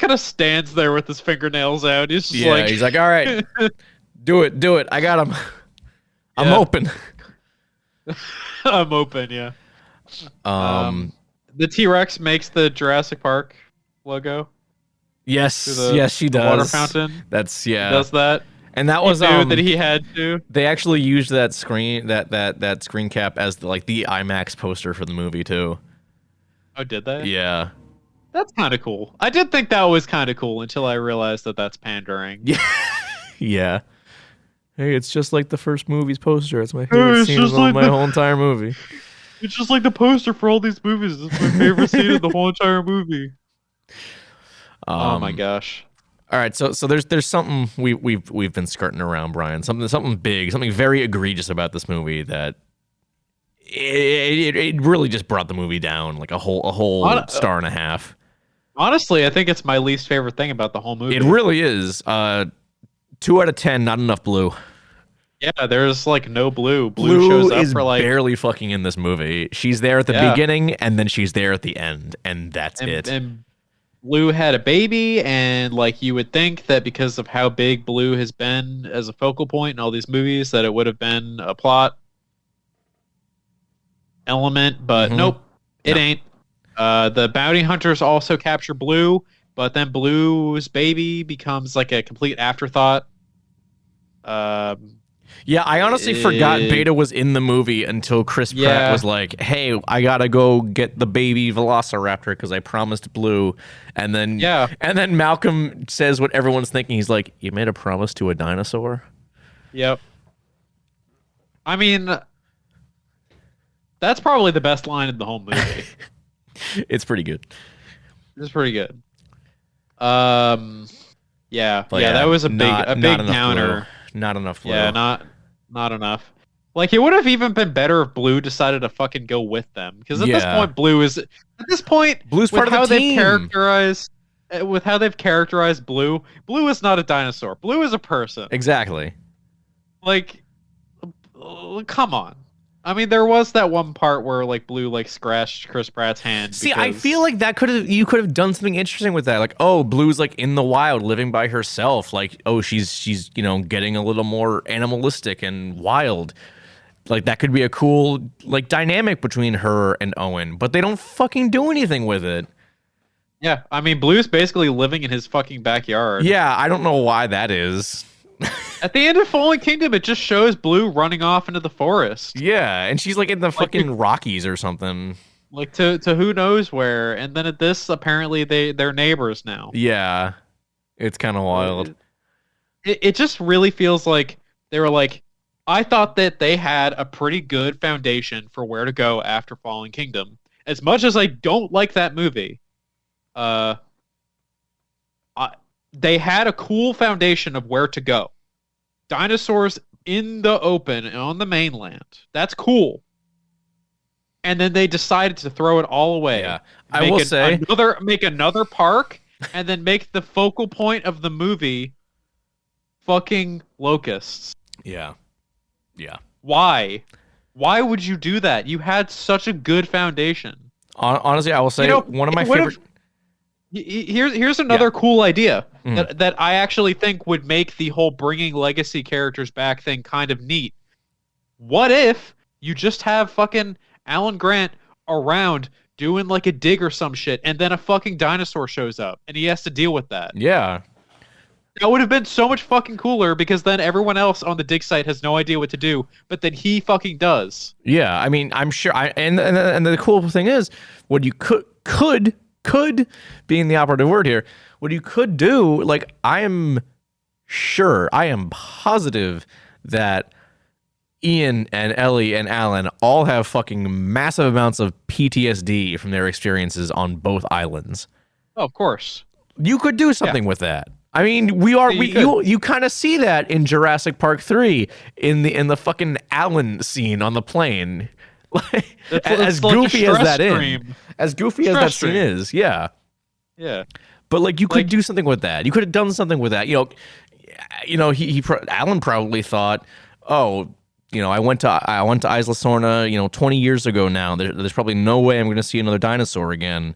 kind of stands there with his fingernails out. He's just he's like, all right, do it. I got him. I'm open. I'm open. Yeah. The T-Rex makes the Jurassic Park logo. Yes, she does. Water fountain. That's Does that. And that He was knew that he had to. They actually used that screen that screen cap as the IMAX poster for the movie too. Oh, did they? Yeah. That's kind of cool. I did think that was kind of cool until I realized that that's pandering. Yeah. Yeah. Hey, it's just like the first movie's poster. It's my favorite scene of my whole entire movie. It's just like the poster for all these movies. It's my favorite scene of the whole entire movie. Oh my gosh. All right, so there's something we've been skirting around, Brian. Something big, something very egregious about this movie that it really just brought the movie down like a whole star and a half. Honestly, I think it's my least favorite thing about the whole movie. It really is. 2 out of 10, not enough blue. Yeah, there's like no blue. Blue shows up is for like barely fucking in this movie. She's there at the beginning and then she's there at the end, and that's it. And Blue had a baby, and like you would think that because of how big Blue has been as a focal point in all these movies, that it would have been a plot element, but nope, it ain't. The bounty hunters also capture Blue, but then Blue's baby becomes like a complete afterthought. Yeah, I honestly forgot Beta was in the movie until Chris Pratt was like, "Hey, I gotta go get the baby Velociraptor because I promised Blue," and then Malcolm says what everyone's thinking. He's like, "You made a promise to a dinosaur?" Yep. I mean, that's probably the best line in the whole movie. It's pretty good. It's pretty good. Yeah, that was a big downer. Not enough blue. Yeah, not enough. Like, it would have even been better if Blue decided to fucking go with them, because at this point, Blue's part of the team. With how they've characterized Blue, Blue is not a dinosaur. Blue is a person. Exactly. Like, come on. I mean, there was that one part where like Blue like scratched Chris Pratt's hand. See, I feel like you could have done something interesting with that. Like, oh, Blue's like in the wild, living by herself. Like, oh, she's getting a little more animalistic and wild. Like, that could be a cool like dynamic between her and Owen. But they don't fucking do anything with it. Yeah, I mean, Blue's basically living in his fucking backyard. Yeah, I don't know why that is. At the end of Fallen Kingdom, it just shows Blue running off into the forest. Yeah, and she's like in the fucking Rockies or something. Like to who knows where. And then at this, apparently they're neighbors now. Yeah, it's kind of wild. It just really feels like they were like, I thought that they had a pretty good foundation for where to go after Fallen Kingdom. As much as I don't like that movie, they had a cool foundation of where to go. Dinosaurs in the open on the mainland. That's cool. And then they decided to throw it all away. Yeah. I will say make another park and then make the focal point of the movie fucking locusts. Yeah. Yeah. Why? Why would you do that? You had such a good foundation. Honestly, I will say one of my favorite. Here's another cool idea that I actually think would make the whole bringing legacy characters back thing kind of neat. What if you just have fucking Alan Grant around doing like a dig or some shit, and then a fucking dinosaur shows up and he has to deal with that? Yeah. That would have been so much fucking cooler, because then everyone else on the dig site has no idea what to do, but then he fucking does. Yeah, I mean, I'm sure. And the cool thing is, what you could being the operative word here, what you could do, like, I am positive that Ian and Ellie and Alan all have fucking massive amounts of PTSD from their experiences on both islands. Oh, of course. You could do something with that. I mean, you kind of see that in Jurassic Park 3 in the fucking Alan scene on the plane. As goofy as that scene is, yeah. But like, you could do something with that. You could have done something with that. Alan probably thought, oh, I went to Isla Sorna, 20 years ago now. There's probably no way I'm going to see another dinosaur again.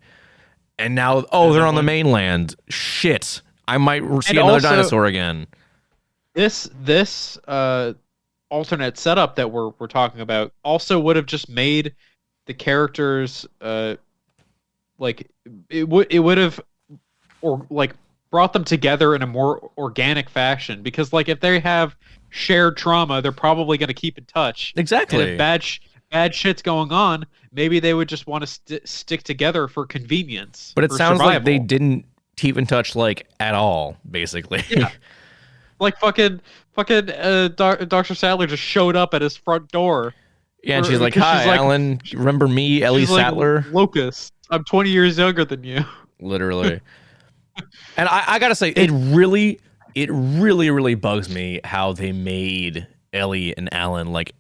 And now, they're on the mainland. Shit, I might see another dinosaur again. This alternate setup that we're talking about also would have just made the characters like it would have, or like brought them together in a more organic fashion. Because like if they have shared trauma, they're probably going to keep in touch. Exactly. And if bad shit's going on, maybe they would just want to stick together for convenience. But it for sounds like survival. they didn't keep in touch like at all, basically. Yeah. Like fucking Dr. Sadler just showed up at his front door. Yeah, and she's like, "Hi, Alan. Remember me, Ellie Sattler?" Like, Locust, I'm 20 years younger than you. Literally. And I gotta say, it really bugs me how they made Ellie and Alan like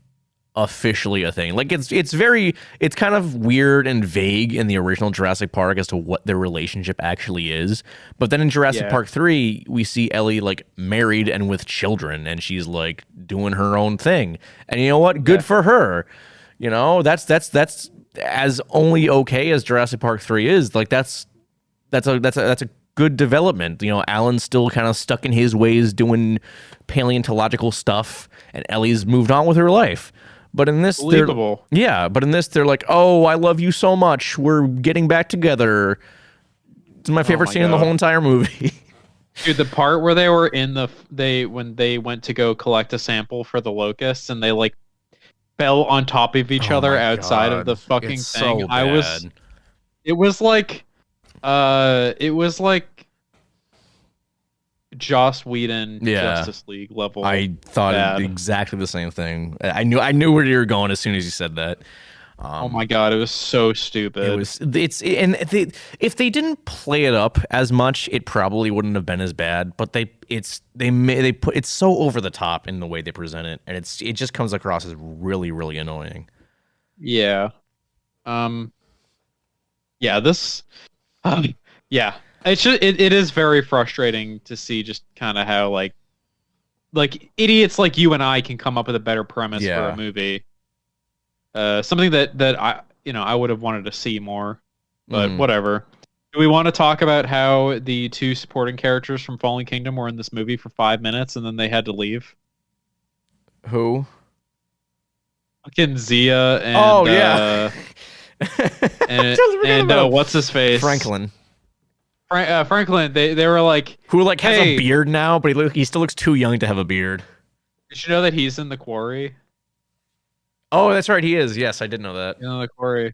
officially a thing. Like it's kind of weird and vague in the original Jurassic Park as to what their relationship actually is. But then in Jurassic Park 3, we see Ellie like married and with children, and she's like doing her own thing. And you know what? Good for her. You know, that's as only okay as Jurassic Park 3 is. Like that's a good development. You know, Alan's still kind of stuck in his ways doing paleontological stuff, and Ellie's moved on with her life. But in this, they're like, "Oh, I love you so much. We're getting back together." It's my favorite scene in the whole entire movie. Dude, the part where they were when they went to go collect a sample for the locusts, and they like fell on top of each other outside of the fucking it's thing. So bad. It was like Joss Whedon Justice League level. I thought exactly the same thing. I knew where you were going as soon as you said that. Oh my god, it was so stupid. If they didn't play it up as much, it probably wouldn't have been as bad. But it's so over the top in the way they present it, and it just comes across as really, really annoying. Yeah. It is very frustrating to see just kind of how like idiots like you and I can come up with a better premise for a movie. Something that I would have wanted to see more, but whatever. Do we want to talk about how the two supporting characters from Fallen Kingdom were in this movie for 5 minutes and then they had to leave? Who? Fucking Zia and and what's his face? Franklin. Franklin, they were like, who like has a beard now, but he still looks too young to have a beard. Did you know that he's in the quarry? Oh, that's right, he is. Yes, I did know that. In the quarry,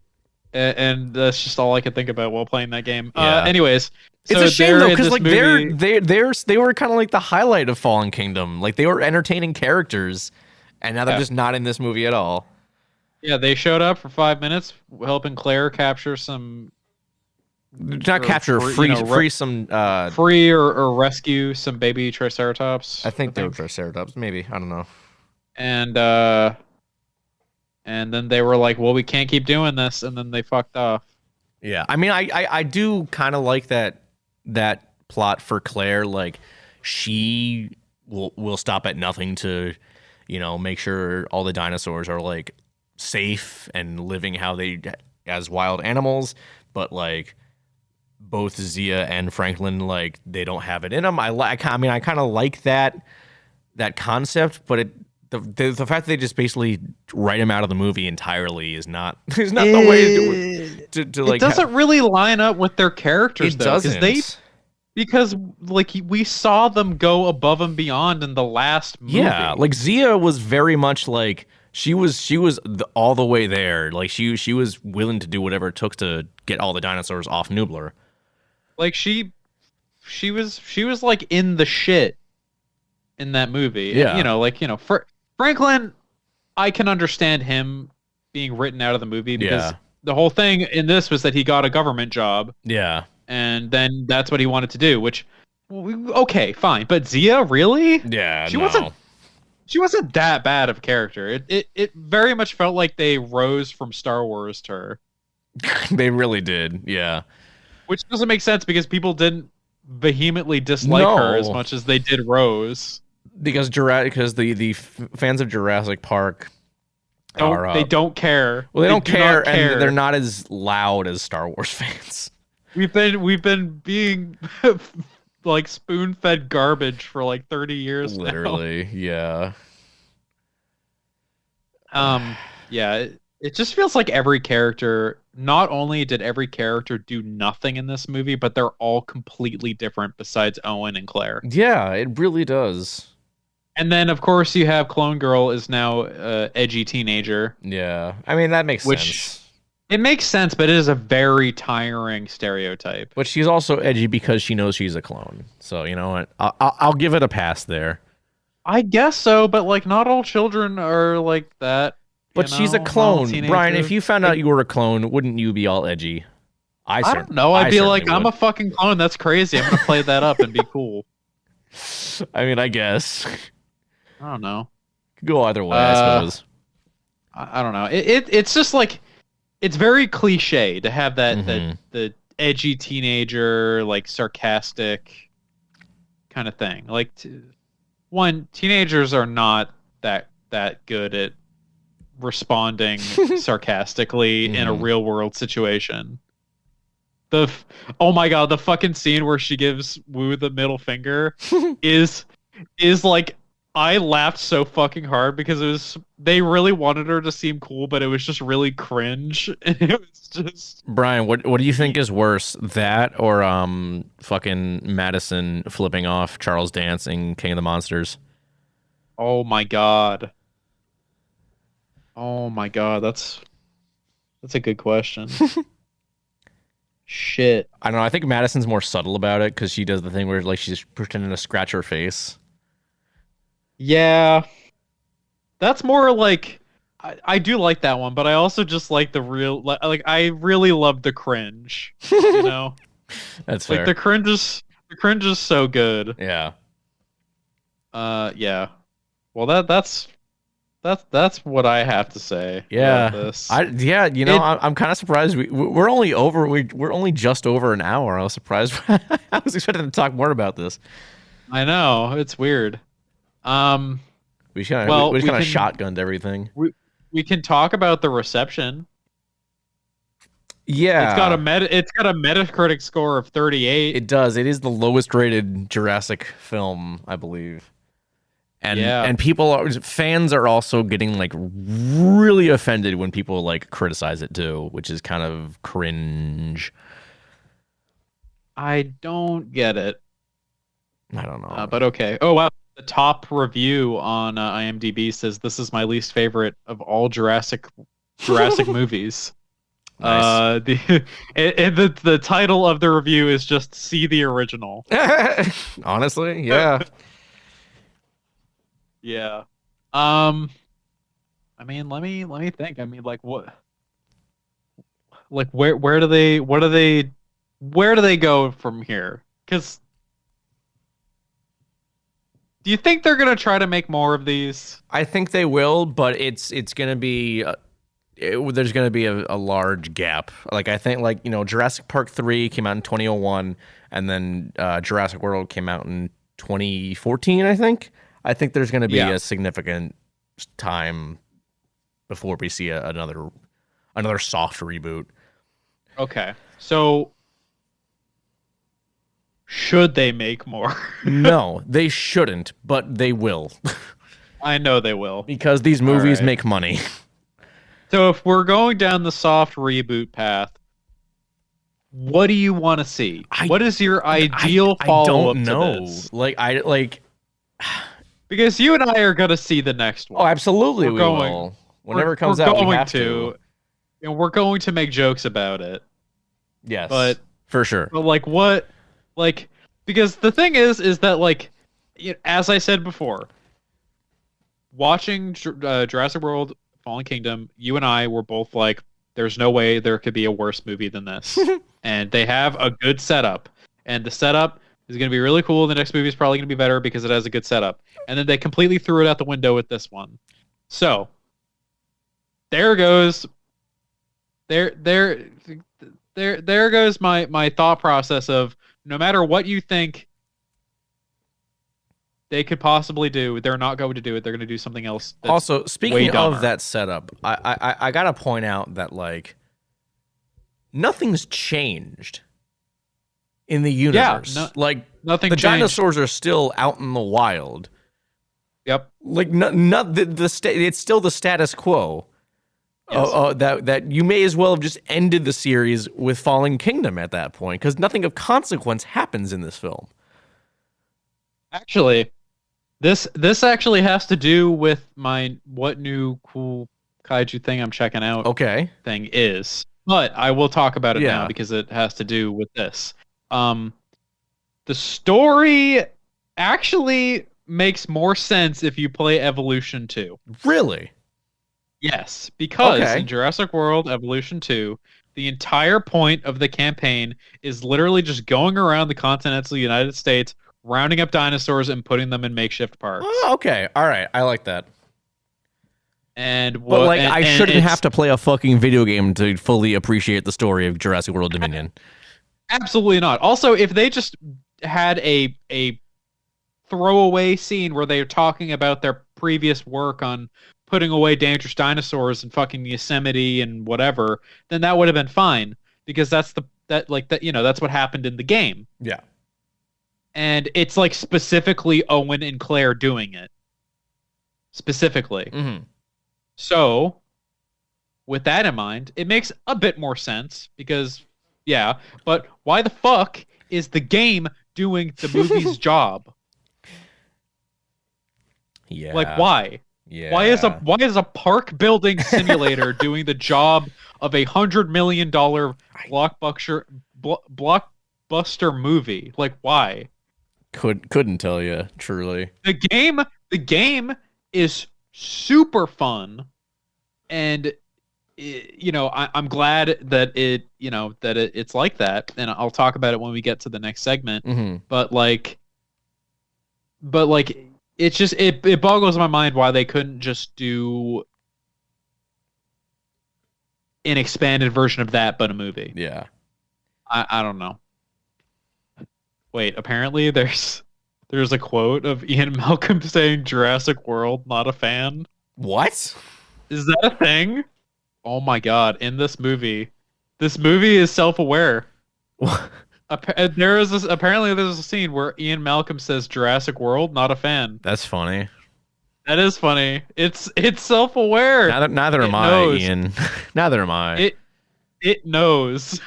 and that's just all I could think about while playing that game. Yeah. Anyways, it's a shame though, because like they were kind of like the highlight of Fallen Kingdom. Like they were entertaining characters, and now they're just not in this movie at all. Yeah, they showed up for 5 minutes, helping Claire capture some. Free or rescue some baby Triceratops. I think they were Triceratops, maybe. I don't know. And then they were like, "Well, we can't keep doing this," and then they fucked off. Yeah, I mean, I do kind of like that plot for Claire. Like, she will stop at nothing to, make sure all the dinosaurs are like safe and living how they as wild animals, but like. Both Zia and Franklin, like they don't have it in them. I kind of like that concept, but the fact that they just basically write him out of the movie entirely is not the way to like. It doesn't really line up with their characters, it doesn't. Because like we saw them go above and beyond in the last movie. Yeah, like Zia was very much like she was all the way there. Like she was willing to do whatever it took to get all the dinosaurs off Nublar. Like she was like in the shit in that movie. Yeah. And, Franklin, I can understand him being written out of the movie because the whole thing in this was that he got a government job. Yeah. And then that's what he wanted to do, which okay, fine. But Zia, really? Yeah. She wasn't that bad of a character. It very much felt like they rose from Star Wars to her. They really did. Yeah. Which doesn't make sense because people didn't vehemently dislike her as much as they did Rose. Because the fans of Jurassic Park they don't care. Well, they don't care, and they're not as loud as Star Wars fans. We've been being like spoon-fed garbage for like 30 years Literally, now. Yeah. Yeah. It just feels like every character, not only did every character do nothing in this movie, but they're all completely different besides Owen and Claire. Yeah, it really does. And then, of course, you have Clone Girl is now edgy teenager, Yeah, I mean that makes which sense. it makes sense, but it is a very tiring stereotype. But she's also edgy because she knows she's a clone. So you know what? I'll give it a pass there. I guess so, but like not all children are like that. But she's a Not all clone, Brian. teenagers. If you found out you were a clone, wouldn't you be all edgy? I don't know. I'd be like, I'm a. a fucking clone. That's crazy. I'm gonna play that up and be cool. I mean, I guess I don't know. could go either way. I suppose. I don't know. It's just like it's very cliche to have that Mhm. the edgy teenager, like sarcastic kind of thing. Like one, teenagers are not that good at responding sarcastically in a Mhm. real world situation. Oh my god, the fucking scene where she gives Wu the middle finger is like I laughed so fucking hard because they really wanted her to seem cool, but it was just really cringe. And it was just Brian, what do you think is worse, that or fucking Madison flipping off Charles Dance in King of the Monsters? oh my god. Oh my god, that's a good question. Shit. I don't know. I think Madison's more subtle about it because she does the thing where like she's pretending to scratch her face. Yeah. That's more like I do like that one, but I also just like the real like I really love the cringe. You know? That's Like fair. the cringe is so good. Yeah. Yeah. Well that's what I have to say Yeah. about this. You know, I'm kind of surprised we're only just over an hour. I was surprised. I was expecting to talk more about this. I know, it's weird. We just kind of Well, we just we kind of can- shotgunned everything. we can talk about the reception. Yeah. It's got a Metacritic score of 38. It does. It is the lowest rated Jurassic film, I believe. And Yeah. and fans are also getting like really offended when people like criticize it too, which is kind of cringe. I don't get it. I don't know. But okay. Oh wow. The top review on IMDb says this is my least favorite of all Jurassic movies. Nice. The title of the review is just "See the original." Honestly, yeah. Yeah. I mean, let me think. I mean, like what? Like where do they go from here? Because do you think they're gonna try to make more of these? I think they will, but it's gonna be there's gonna be a large gap. Like I think like Jurassic Park 3 came out in 2001, and then Jurassic World came out in 2014. I think there's gonna be a significant time before we see another soft reboot. Okay, so should they make more? No, they shouldn't, but they will I know they will. because these movies right. make money. So if we're going down the soft reboot path, what do you want to see? What is your ideal follow-up I don't know. to this? Because you and I are going to see the next one. Oh, absolutely, We're going- will. Whenever it We're comes out, we going have to. and we're going to make jokes about it. Yes, But- for sure. But like what? Like because the thing is that like as I said before, watching Jurassic World Fallen Kingdom, you and I were both like, there's no way there could be a worse movie than this. And they have a good setup. And the setup is going to be really cool. The next movie is probably going to be better because it has a good setup. And then they completely threw it out the window with this one. So, there goes there goes my thought process of no matter what you think they could possibly do, they're not going to do it. They're going to do something else. That's Also, way speaking dumber. of that setup, I gotta point out that like nothing's changed in the universe. Like nothing the changed. dinosaurs are still out in the wild. Yep. Like it's still the status quo. Yes. That you may as well have just ended the series with Fallen Kingdom at that point, because nothing of consequence happens in this film. Actually, this actually has to do with my what new cool kaiju thing I'm checking out Okay. thing is. But I will talk about it Yeah. now because it has to do with this. The story actually makes more sense if you play Evolution 2. Really? Yes, because Okay. in Jurassic World Evolution 2, the entire point of the campaign is literally just going around the continental United States, rounding up dinosaurs and putting them in makeshift parks. Oh, okay. All right. I like that. And But like, I shouldn't it's- have to play a fucking video game to fully appreciate the story of Jurassic World Dominion. Absolutely not. Also, if they just had a throwaway scene where they're talking about their previous work on putting away dangerous dinosaurs in fucking Yosemite and whatever, then that would have been fine because that's what happened in the game. Yeah. And it's like specifically Owen and Claire doing it. Specifically. Mm-hmm. So, with that in mind, it makes a bit more sense because, yeah, but why the fuck is the game doing the movie's job? Yeah. Like, why? Yeah. Why is a park building simulator doing the job of $100 million blockbuster movie? Like, why? Couldn't tell you, truly. The game is super fun, and I'm glad that it's like that, and I'll talk about it when we get to the next segment. Mm-hmm. But it's just it boggles my mind why they couldn't just do an expanded version of that, but a movie. Yeah. I don't know. Wait, apparently there's a quote of Ian Malcolm saying Jurassic World, not a fan. What? Is that a thing? Oh my god, in this movie is self-aware. Apparently there's a scene where Ian Malcolm says Jurassic World, not a fan. That's funny. That is funny. It's self-aware. Neither am I, Ian. Neither am I. It knows.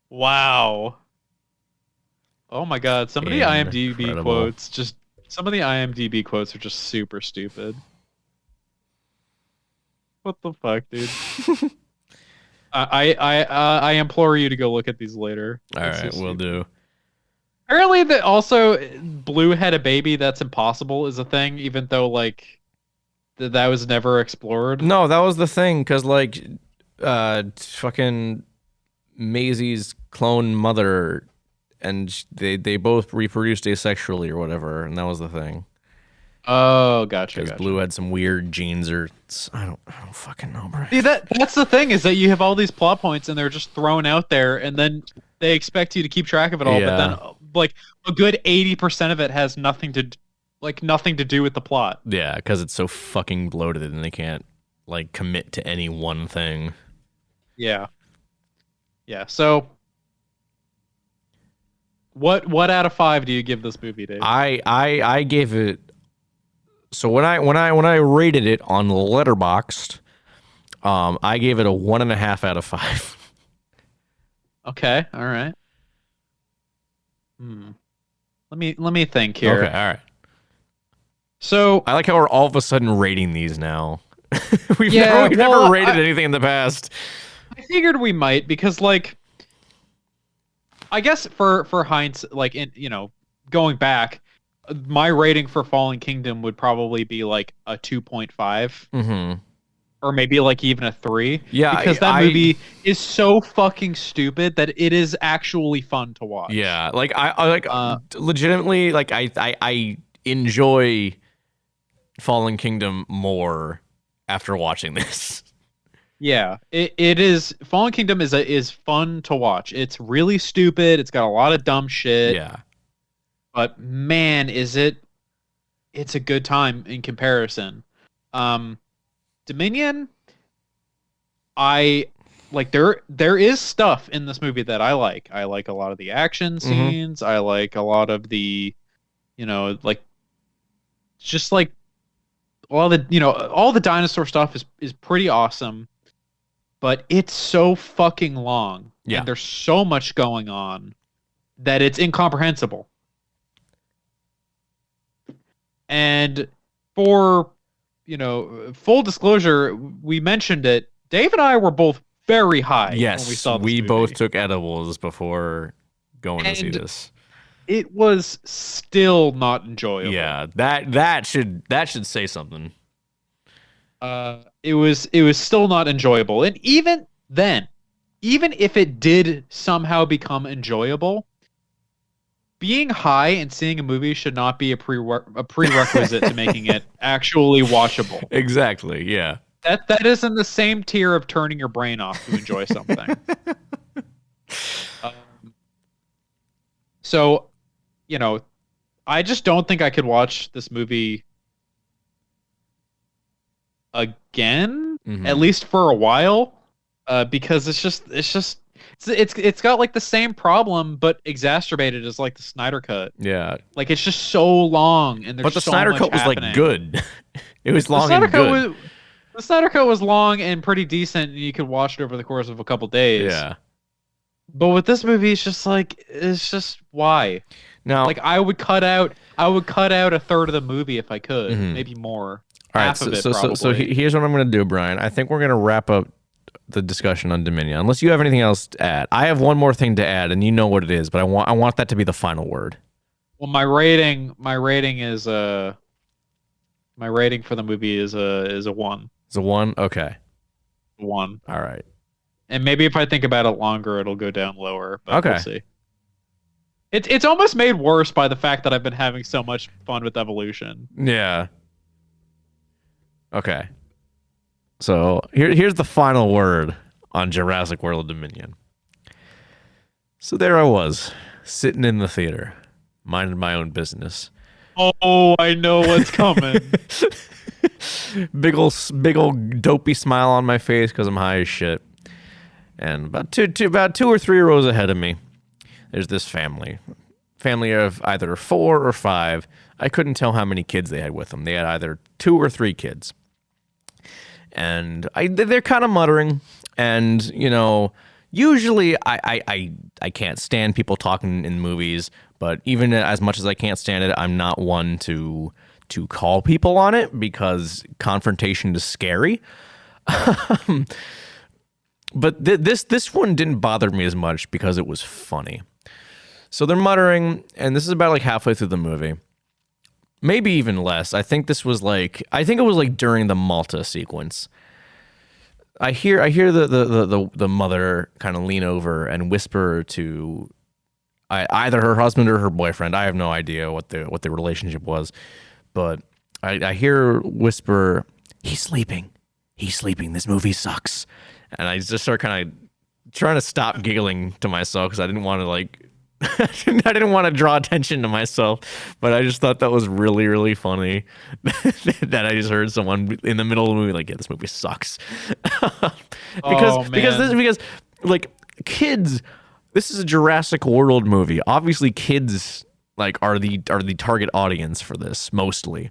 Wow. Oh my god, some of the IMDb quotes are just super stupid. What the fuck, dude? I implore you to go look at these later. All right, we'll do. Apparently, that also Blue had a baby that's impossible is a thing, even though like that was never explored. No, that was the thing, because like, fucking Maisie's clone mother, and they both reproduced asexually or whatever, and that was the thing. Oh, gotcha. Because Blue had some weird genes, or I don't fucking know, bro. See, that's the thing, is that you have all these plot points and they're just thrown out there, and then they expect you to keep track of it all. Yeah. But then, like, a good 80% of it has nothing to do with the plot. Yeah, because it's so fucking bloated, and they can't like commit to any one thing. Yeah. So, what out of 5 do you give this movie, Dave? I gave it. So when I rated it on Letterboxd, I gave it a 1.5 out of 5. Okay, all right. Let me think here. Okay, all right. So I like how we're all of a sudden rating these now. we've Yeah, never rated anything in the past. I figured we might, because like, I guess for hindsight, like, going back, my rating for Fallen Kingdom would probably be like a 2.5. Mm-hmm. Or maybe like even a 3. Yeah, because that movie is so fucking stupid that it is actually fun to watch. Yeah, like I like legitimately, like I enjoy Fallen Kingdom more after watching this. Yeah, it is. Fallen Kingdom is fun to watch. It's really stupid. It's got a lot of dumb shit. Yeah. But man, it's a good time in comparison. Dominion, I like there is stuff in this movie that I like. I like a lot of the action scenes. I like a lot of the, like, just like all the dinosaur stuff is pretty awesome, but it's so fucking long. Yeah. And there's so much going on that it's incomprehensible. And for, full disclosure, we mentioned it. Dave and I were both very high when we saw this movie. both took edibles before going to see this. It was still not enjoyable. Yeah, that should say something. It was still not enjoyable. And even then, even if it did somehow become enjoyable, being high and seeing a movie should not be a prerequisite to making it actually watchable. Exactly, yeah. That is in the same tier of turning your brain off to enjoy something. So, I just don't think I could watch this movie again, at least for a while, because it's got like the same problem but exacerbated as like the Snyder Cut. Yeah, like it's just so long, and but the Snyder Cut was like good. It was long and good. The Snyder Cut was long and pretty decent, and you could watch it over the course of a couple days. Yeah. But with this movie, it's just why? Now, like I would cut out a third of the movie if I could, maybe more. All right, so here's what I'm going to do, Brian. I think we're going to wrap up the discussion on Dominion, unless you have anything else to add. I have one more thing to add, and you know what it is, but I want that to be the final word. Well, my rating for the movie is a 1. It's a 1? Okay. 1. All right. And maybe if I think about it longer, it'll go down lower. But okay. We'll see. It's almost made worse by the fact that I've been having so much fun with Evolution. Yeah. Okay. So here's the final word on Jurassic World Dominion. So there I was, sitting in the theater, minding my own business. Oh, I know what's coming. big old dopey smile on my face because I'm high as shit. And about two or three rows ahead of me, there's this family of either 4 or 5. I couldn't tell how many kids they had with them. They had either 2 or 3 kids. And they're kind of muttering. And, usually I can't stand people talking in movies. But even as much as I can't stand it, I'm not one to call people on it because confrontation is scary. But this one didn't bother me as much because it was funny. So they're muttering, and this is about like halfway through the movie. Maybe even less. I think it was like during the Malta sequence. I hear the mother kind of lean over and whisper to either her husband or her boyfriend. I have no idea what the relationship was, but I hear whisper, "He's sleeping. He's sleeping. This movie sucks." And I just start kind of trying to stop giggling to myself because I didn't want to I didn't want to draw attention to myself, but I just thought that was really, really funny that I just heard someone in the middle of the movie like, "Yeah, this movie sucks." because like kids, this is a Jurassic World movie. Obviously, kids are the target audience for this mostly.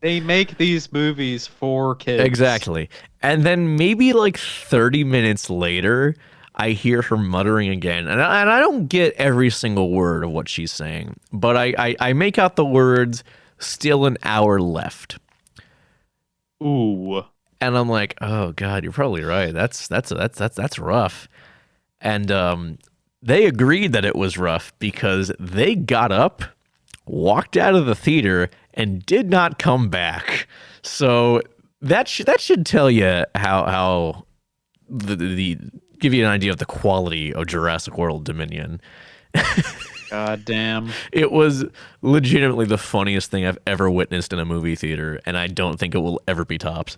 They make these movies for kids. Exactly. And then maybe 30 minutes later, I hear her muttering again. And I don't get every single word of what she's saying, but I make out the words, "still an hour left." Ooh. And I'm like, oh God, you're probably right. That's rough. And they agreed that it was rough because they got up, walked out of the theater, and did not come back. So that should tell you how the give you an idea of the quality of Jurassic World Dominion. God damn. It was legitimately the funniest thing I've ever witnessed in a movie theater, and I don't think it will ever be topped.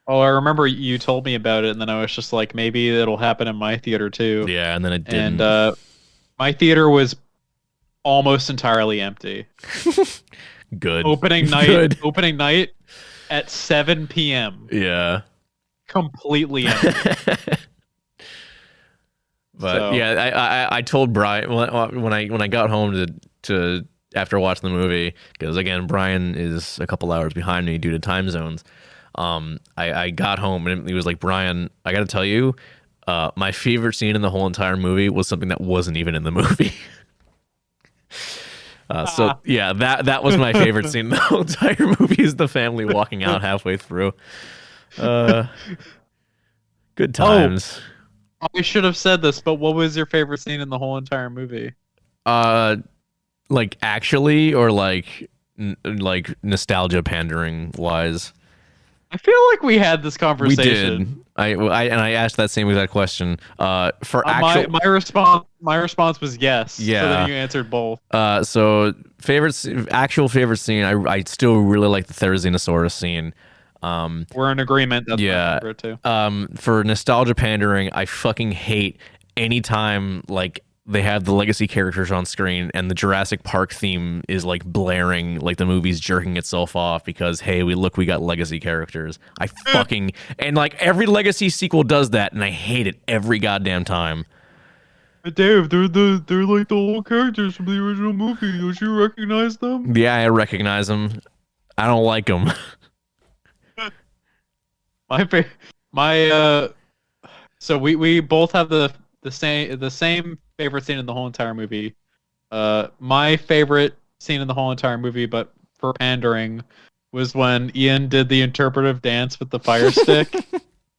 Oh, I remember you told me about it, and then I was just like, maybe it'll happen in my theater too. Yeah, and then it didn't. And my theater was almost entirely empty. Good. Opening night at 7 p.m. Yeah. Completely empty. But yeah, I told Brian when I got home to after watching the movie, because again, Brian is a couple hours behind me due to time zones. I got home and he was like, Brian, I got to tell you, my favorite scene in the whole entire movie was something that wasn't even in the movie. So yeah, that was my favorite scene in the whole entire movie, is the family walking out halfway through. Good times. I should have said this, but what was your favorite scene in the whole entire movie? Like actually, or like nostalgia pandering wise? I feel like we had this conversation. We did. I asked that same exact question. For actual, my response was yes. Yeah. So then you answered both. So actual favorite scene. I still really like the Therizinosaurus scene. We're in agreement. That's yeah. my favorite too. For nostalgia pandering, I fucking hate anytime like they have the legacy characters on screen and the Jurassic Park theme is like blaring, like the movie's jerking itself off because hey, we got legacy characters. I fucking and like every legacy sequel does that, and I hate it every goddamn time. Dave, they're like the old characters from the original movie. Don't you recognize them? Yeah, I recognize them. I don't like them. So we both have the same favorite scene in the whole entire movie. My favorite scene in the whole entire movie, but for pandering, was when Ian did the interpretive dance with the fire stick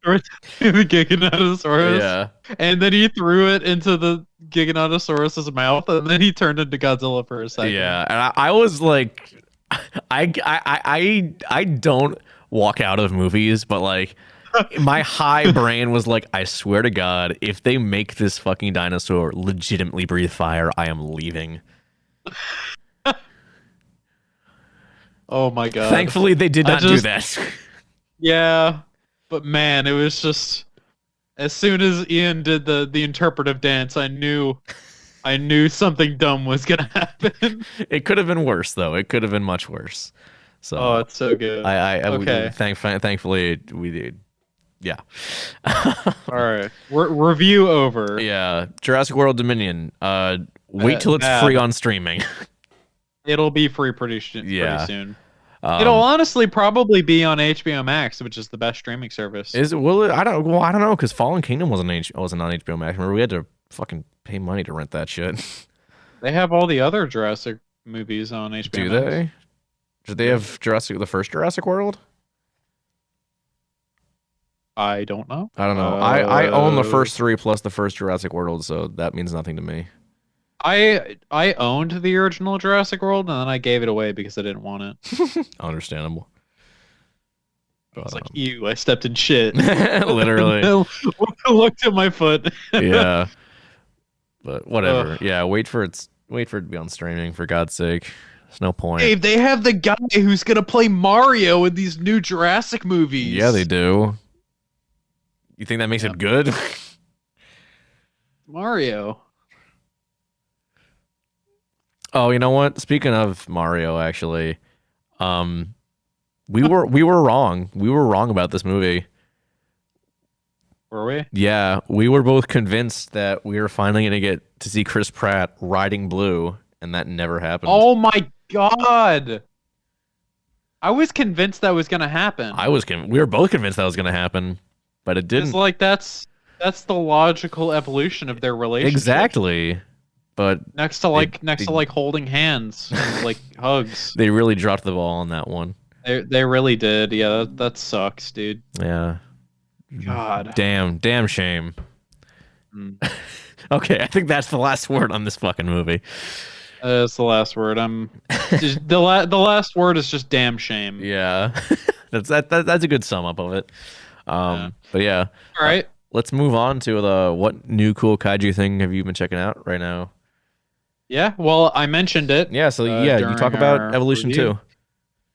towards the Giganotosaurus. Yeah. And then he threw it into the Giganotosaurus's mouth, and then he turned into Godzilla for a second. Yeah, and I was like, I don't walk out of movies, but like my high brain was like, I swear to God, if they make this fucking dinosaur legitimately breathe fire, I am leaving. Oh my God. Thankfully, they did not do that. Yeah, but man, it was just, as soon as Ian did the interpretive dance, I knew something dumb was gonna happen. It could have been worse, though. It could have been much worse. So, oh, it's so good. Okay. Thankfully, we did. Yeah. All right. Review over. Yeah. Jurassic World Dominion. Wait till it's free on streaming. It'll be free pretty soon. It'll honestly probably be on HBO Max, which is the best streaming service. Will it? I don't know, because Fallen Kingdom wasn't on HBO Max. Remember, we had to fucking pay money to rent that shit. They have all the other Jurassic movies on HBO Do Max. they? Did they have the first Jurassic World? I don't know. I don't know. I own the first three plus the first Jurassic World, so that means nothing to me. I owned the original Jurassic World, and then I gave it away because I didn't want it. Understandable. It's like, ew, I stepped in shit. Literally. Looked at my foot. Yeah. But whatever. Yeah, wait for it to be on streaming, for God's sake. There's no point. Dave, they have the guy who's gonna play Mario in these new Jurassic movies. Yeah, they do. You think that makes it good? Mario. Oh, you know what? Speaking of Mario, actually, we were wrong. We were wrong about this movie. Were we? Yeah, we were both convinced that we were finally going to get to see Chris Pratt riding Blue, and that never happened. Oh my God! I was convinced that was going to happen. We were both convinced that was going to happen, but it didn't. It's like that's the logical evolution of their relationship. Exactly. But next to holding hands, and, like hugs. They really dropped the ball on that one. They really did. Yeah, that sucks, dude. Yeah. God. Damn shame. Mm. Okay, I think that's the last word on this fucking movie. That's the last word. The last word is just damn shame. Yeah. That's a good sum up of it. But yeah. All right. Let's move on to what new cool kaiju thing have you been checking out right now? Yeah, well, I mentioned it. Yeah, so you talk about Evolution 2.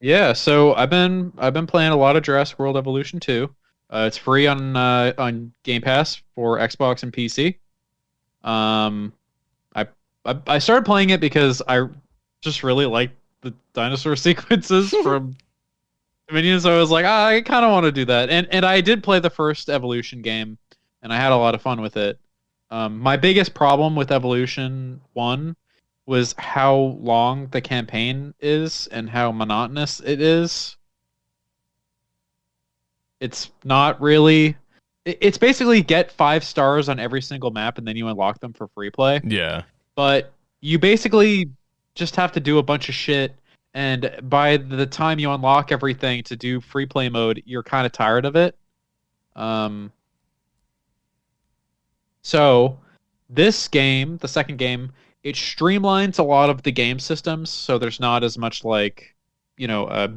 Yeah, so I've been playing a lot of Jurassic World Evolution 2. It's free on Game Pass for Xbox and PC. I started playing it because I just really like the dinosaur sequences from Dominion, so I was like, I kind of want to do that. And I did play the first Evolution game, and I had a lot of fun with it. My biggest problem with Evolution 1 was how long the campaign is and how monotonous it is. It's not really. It's basically get 5 stars on every single map and then you unlock them for free play. Yeah. But you basically just have to do a bunch of shit, and by the time you unlock everything to do free play mode, you're kind of tired of it. So this game, the second game, it streamlines a lot of the game systems, so there's not as much like,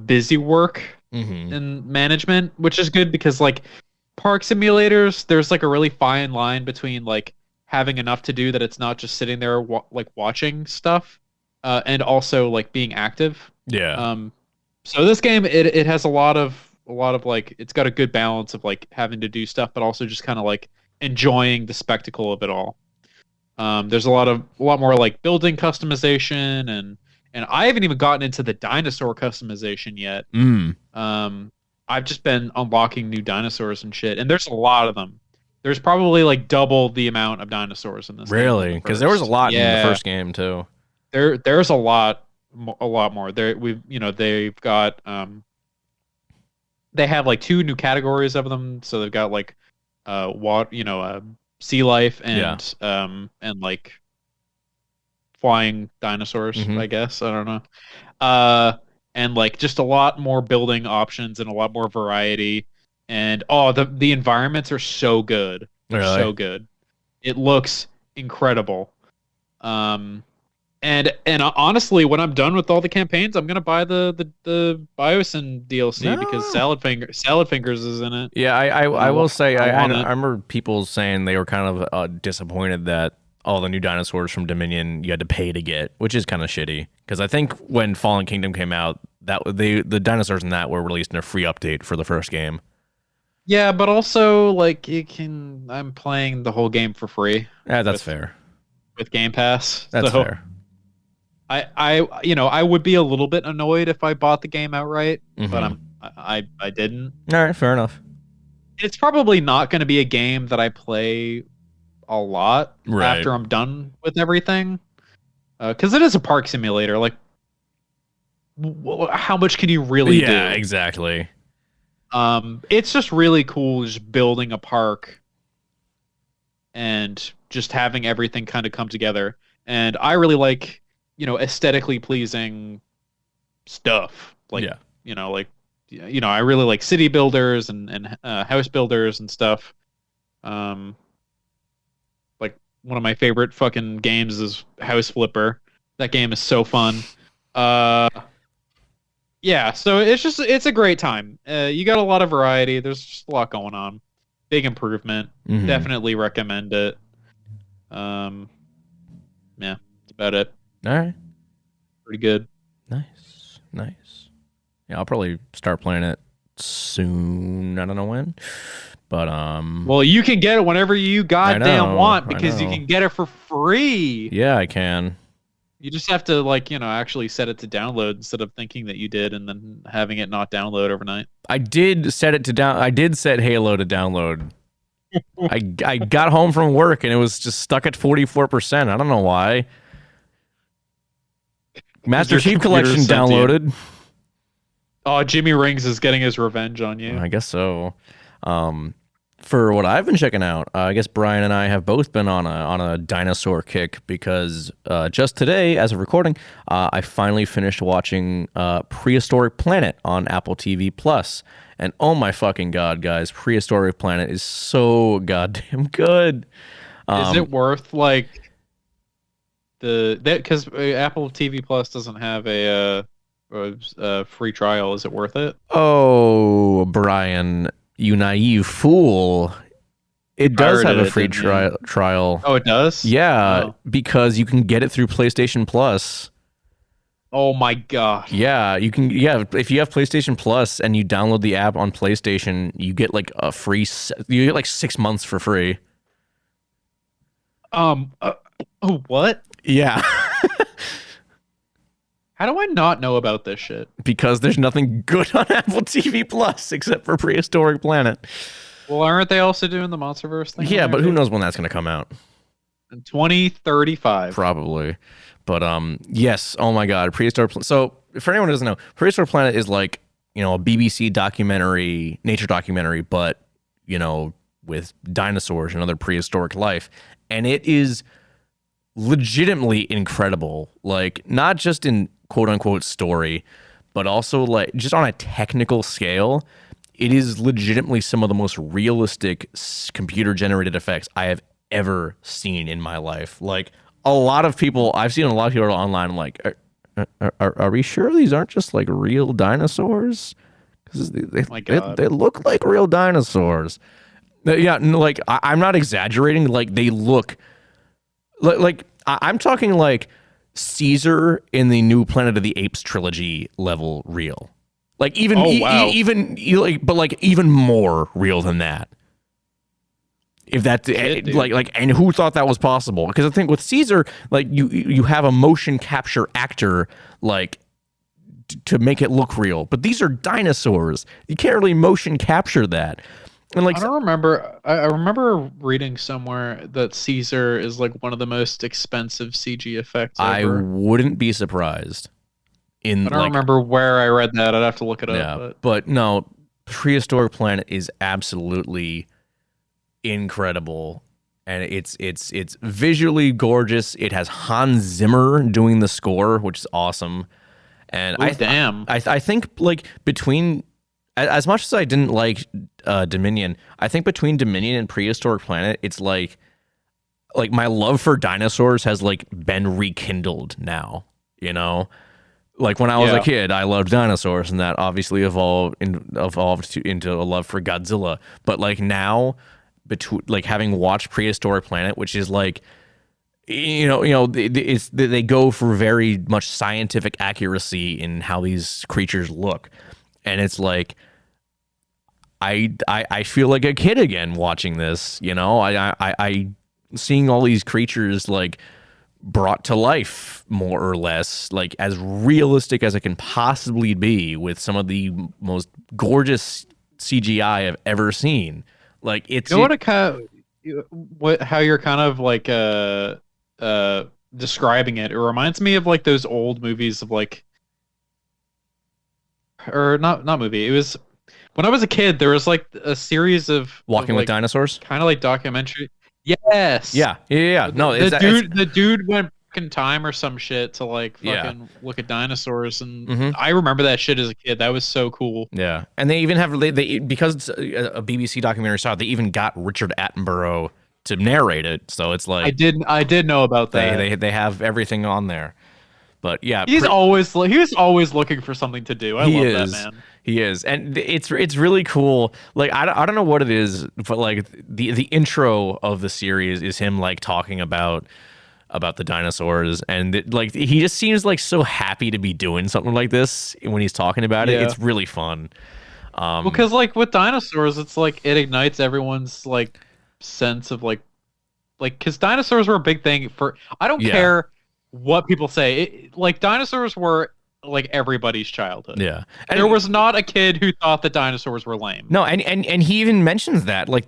busy work in management, which is good because like park simulators, there's like a really fine line between like having enough to do that it's not just sitting there like watching stuff, and also like being active. Yeah. So this game, it has a lot of like, it's got a good balance of like having to do stuff, but also just kind of like enjoying the spectacle of it all. There's a lot more like building customization, and I haven't even gotten into the dinosaur customization yet. I've just been unlocking new dinosaurs and shit, and there's a lot of them. There's probably like double the amount of dinosaurs in this game. Really? Because there was a lot in the first game too. There's a lot more. They've got they have like 2 new categories of them. So they've got like sea life and like flying dinosaurs, I guess. I don't know. And like just a lot more building options and a lot more variety. And the environments are so good. They're so good. It looks incredible. And honestly, when I'm done with all the campaigns, I'm gonna buy the Biosyn DLC because Salad Fingers is in it. Yeah, I will say I remember people saying they were kind of disappointed that all the new dinosaurs from Dominion you had to pay to get, which is kind of shitty. Because I think when Fallen Kingdom came out, the dinosaurs in that were released in a free update for the first game. Yeah, but also like I'm playing the whole game for free. Yeah, that's fair. With Game Pass. That's fair. I would be a little bit annoyed if I bought the game outright, but I didn't. All right, fair enough. It's probably not going to be a game that I play a lot after I'm done with everything, because it is a park simulator. Like, how much can you really do? Yeah, exactly. It's just really cool just building a park and just having everything kind of come together. And I really like, aesthetically pleasing stuff. Like, I really like city builders and house builders and stuff. Like one of my favorite fucking games is House Flipper. That game is so fun. Yeah, so it's a great time. You got a lot of variety. There's just a lot going on. Big improvement. Definitely recommend it. Yeah, that's about it. All right. Pretty good. Nice. Yeah, I'll probably start playing it soon. I don't know when. But well, you can get it whenever you goddamn want because you can get it for free. Yeah, I can. You just have to actually set it to download instead of thinking that you did and then having it not download overnight. I did set Halo to download. I got home from work and it was just stuck at 44%. I don't know why. Master Chief Collection downloaded. Oh, Jimmy Rings is getting his revenge on you. I guess so. For what I've been checking out, I guess Brian and I have both been on a dinosaur kick because just today, as of recording, I finally finished watching Prehistoric Planet on Apple TV Plus, and oh my fucking god, guys, Prehistoric Planet is so goddamn good. Is it worth like because Apple TV Plus doesn't have a free trial? Is it worth it? Oh, Brian. You naive fool. It does have a free trial. Oh, it does? Yeah, because you can get it through PlayStation Plus. Oh my god. Yeah, you can. Yeah, if you have PlayStation Plus and you download the app on PlayStation, you get like a free. You get like 6 months for free. What? Yeah. How do I not know about this shit? Because there's nothing good on Apple TV Plus except for Prehistoric Planet. Well, aren't they also doing the Monsterverse thing? Yeah, but who knows when that's going to come out? In 2035. Probably. But yes, oh my god, so for anyone who doesn't know, Prehistoric Planet is like, a BBC documentary, nature documentary, but with dinosaurs and other prehistoric life, and it is legitimately incredible, like not just in quote unquote story, but also like just on a technical scale. It is legitimately some of the most realistic computer generated effects I have ever seen in my life. Like I've seen a lot of people online like, are we sure these aren't just like real dinosaurs? Because they look like real dinosaurs. Yeah, like I'm not exaggerating. Like they look like I'm talking like Caesar in the new Planet of the Apes trilogy level real. Like even but like even more real than that. If that and who thought that was possible? Because I think with Caesar, like you have a motion capture actor like to make it look real, but these are dinosaurs. You can't really motion capture that. And like I don't remember. I remember reading somewhere that Caesar is like one of the most expensive CG effects ever. I wouldn't be surprised. I don't remember where I read that. I'd have to look it up. Yeah, but no, Prehistoric Planet is absolutely incredible, and it's visually gorgeous. It has Hans Zimmer doing the score, which is awesome. And I think like between, as much as I didn't like Dominion, I think between Dominion and Prehistoric Planet, it's like my love for dinosaurs has like been rekindled now, Like when I was a kid, I loved dinosaurs, and that obviously evolved into a love for Godzilla. But like now, like having watched Prehistoric Planet, which is like, they go for very much scientific accuracy in how these creatures look, and it's like I feel like a kid again watching this. I seeing all these creatures like brought to life more or less, like as realistic as it can possibly be, with some of the most gorgeous CGI I've ever seen. Like it's how you're kind of like describing it. It reminds me of like those old movies of like, or not movie. It was when I was a kid. There was like a series of Walking with Dinosaurs, kind of like documentary. Yes. Yeah. No, the dude went back in time or some shit to like fucking look at dinosaurs, and I remember that shit as a kid. That was so cool. Yeah, and they even have they because it's a BBC documentary style. They even got Richard Attenborough to narrate it, so it's like I did know about that. They have everything on there. But yeah, he was always looking for something to do. I love that man. He is, and it's really cool. Like I don't know what it is, but like the intro of the series is him like talking about the dinosaurs, and like he just seems like so happy to be doing something like this when he's talking about it. It's really fun. Because like with dinosaurs, it's like it ignites everyone's like sense of like because dinosaurs were a big thing for. I don't care what people say. Like dinosaurs were like everybody's childhood. Yeah, and there was not a kid who thought that dinosaurs were lame. No, and he even mentions that one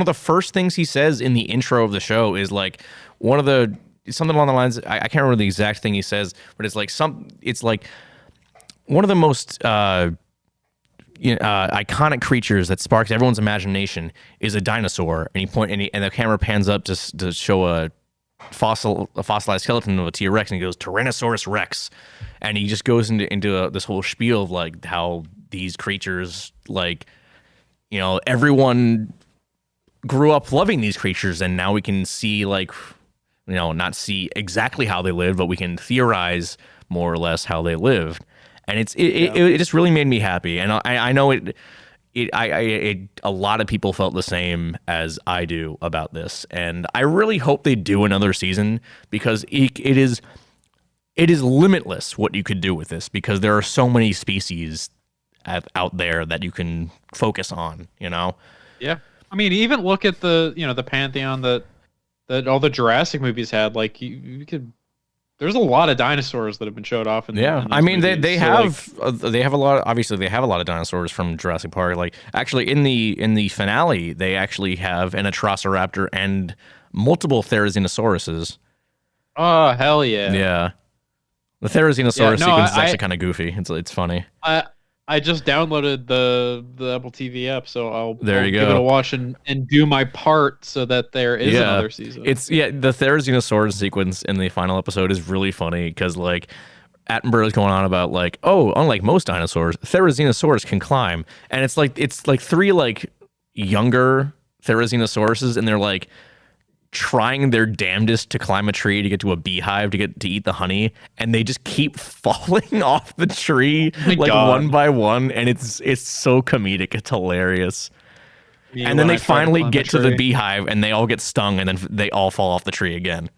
of the first things he says in the intro of the show is like something along the lines. I can't remember the exact thing he says, but it's like one of the most iconic creatures that sparks everyone's imagination is a dinosaur, and and the camera pans up to show a fossilized skeleton of a T-Rex, and he goes Tyrannosaurus Rex, and he just goes into this whole spiel of like how these creatures, like, everyone grew up loving these creatures, and now we can see like, not see exactly how they lived, but we can theorize more or less how they lived, and it just really made me happy, and I know a lot of people felt the same as I do about this, and I really hope they do another season, because it is limitless what you could do with this, because there are so many species out there that you can focus on. Yeah, I mean, even look at the the pantheon that all the Jurassic movies had. Like you could. There's a lot of dinosaurs that have been showed off. I mean, they have a lot. Obviously, they have a lot of dinosaurs from Jurassic Park. Like, actually, in the finale, they actually have an Atrociraptor and multiple Therazinosauruses. Oh hell yeah! Yeah. The Therizinosaurus no, sequence is actually kind of goofy. It's funny. I just downloaded the Apple TV app, so I'll You give go. it a watch and do my part so that there is another season. The Therizinosaurus sequence in the final episode is really funny because like Attenborough is going on about like, oh, unlike most dinosaurs, Therizinosaurus can climb, and it's like three like younger Therizinosaurus, and they're like trying their damnedest to climb a tree to get to a beehive to eat the honey, and they just keep falling off the tree one by one, and it's so comedic. It's hilarious. And then they finally get to the beehive and they all get stung, and then they all fall off the tree again.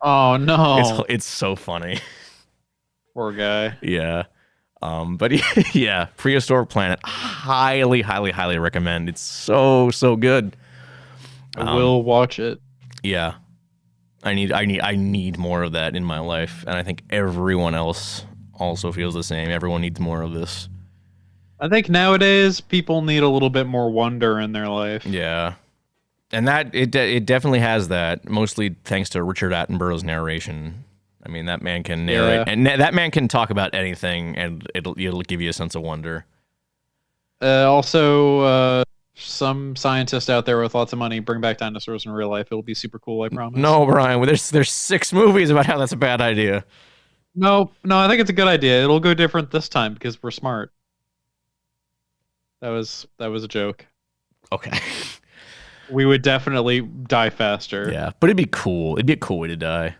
Oh no. It's so funny. Poor guy. Yeah. But yeah, Prehistoric Planet, highly recommend. It's so good. I will watch it. Yeah, I need more of that in my life, and I think everyone else also feels the same. Everyone needs more of this. I think nowadays people need a little bit more wonder in their life. Yeah, and that it definitely has that. Mostly thanks to Richard Attenborough's narration. I mean, that man can narrate, and that man can talk about anything, and it'll give you a sense of wonder. Also. Some scientist out there with lots of money bring back dinosaurs in real life. It'll be super cool, I promise. No, Brian, there's 6 movies about how that's a bad idea. No, I think it's a good idea. It'll go different this time because we're smart. That was a joke. Okay. We would definitely die faster. Yeah, but it'd be cool. It'd be a cool way to die.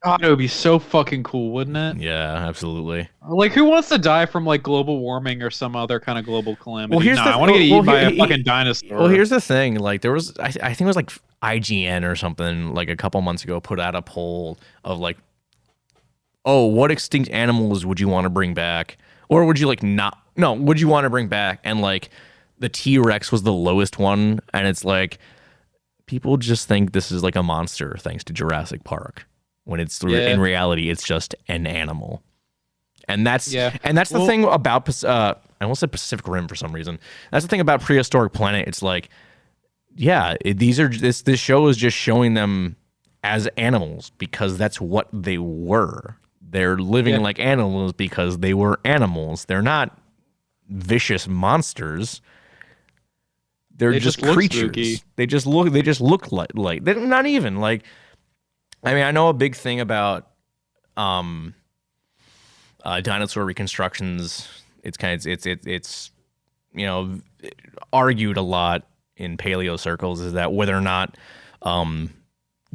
God, it would be so fucking cool, wouldn't it? Yeah, absolutely. Like, who wants to die from like global warming or some other kind of global calamity? Well, I want to get eaten by a fucking dinosaur. Well, here's the thing. Like, there was, I think it was like IGN or something, like a couple months ago, put out a poll of like, oh, what extinct animals would you want to bring back, or would you like not? No, would you want to bring back? And like, the T-Rex was the lowest one, and it's like, people just think this is like a monster thanks to Jurassic Park. When it's in reality, it's just an animal, and that's the thing about I almost said Pacific Rim for some reason. That's the thing about Prehistoric Planet. It's like, this show is just showing them as animals because that's what they were. They're living like animals because they were animals. They're not vicious monsters. They're just creatures. They just look like they're not even like. I mean, I know a big thing about dinosaur reconstructions. It's argued a lot in paleo circles is that whether or not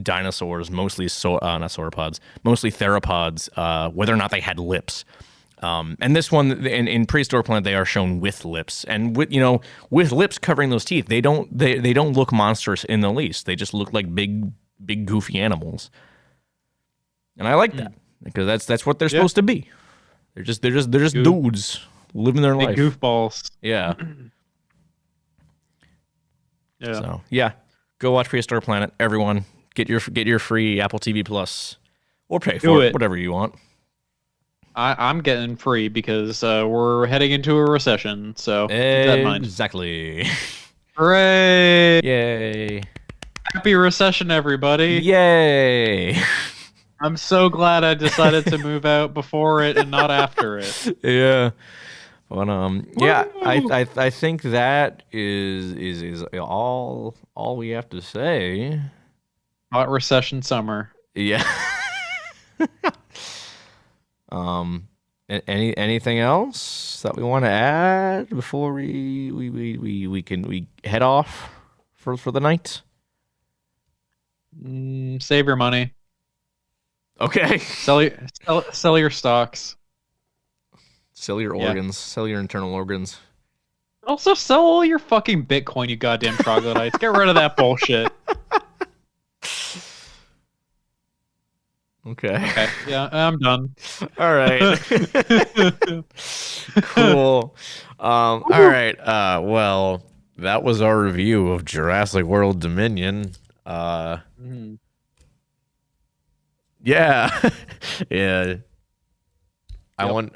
dinosaurs, mostly not sauropods, mostly theropods, whether or not they had lips. And this one in Prehistoric Planet, they are shown with lips, and with lips covering those teeth, they don't look monstrous in the least. They just look like big goofy animals, and I like that because that's what they're supposed to be. They're just dudes living their life. Goofballs. Yeah. Yeah. So go watch Prehistoric Planet. Everyone, get your free Apple TV Plus, or pay for it, whatever you want. I'm getting free because we're heading into a recession. So keep that in mind. Exactly. Hooray! Yay! Happy recession, everybody! Yay! I'm so glad I decided to move out before it and not after it. Yeah. But I think that is all we have to say. Hot recession summer. Yeah. Anything else that we want to add before we head off for the night? Save your money. Okay. Sell your stocks. Sell your organs. Sell your internal organs. Also, sell all your fucking Bitcoin, you goddamn troglodytes. Get rid of that bullshit. Okay. Yeah, I'm done. All right. Cool. All right. Well, that was our review of Jurassic World Dominion. Yeah. Yeah. I want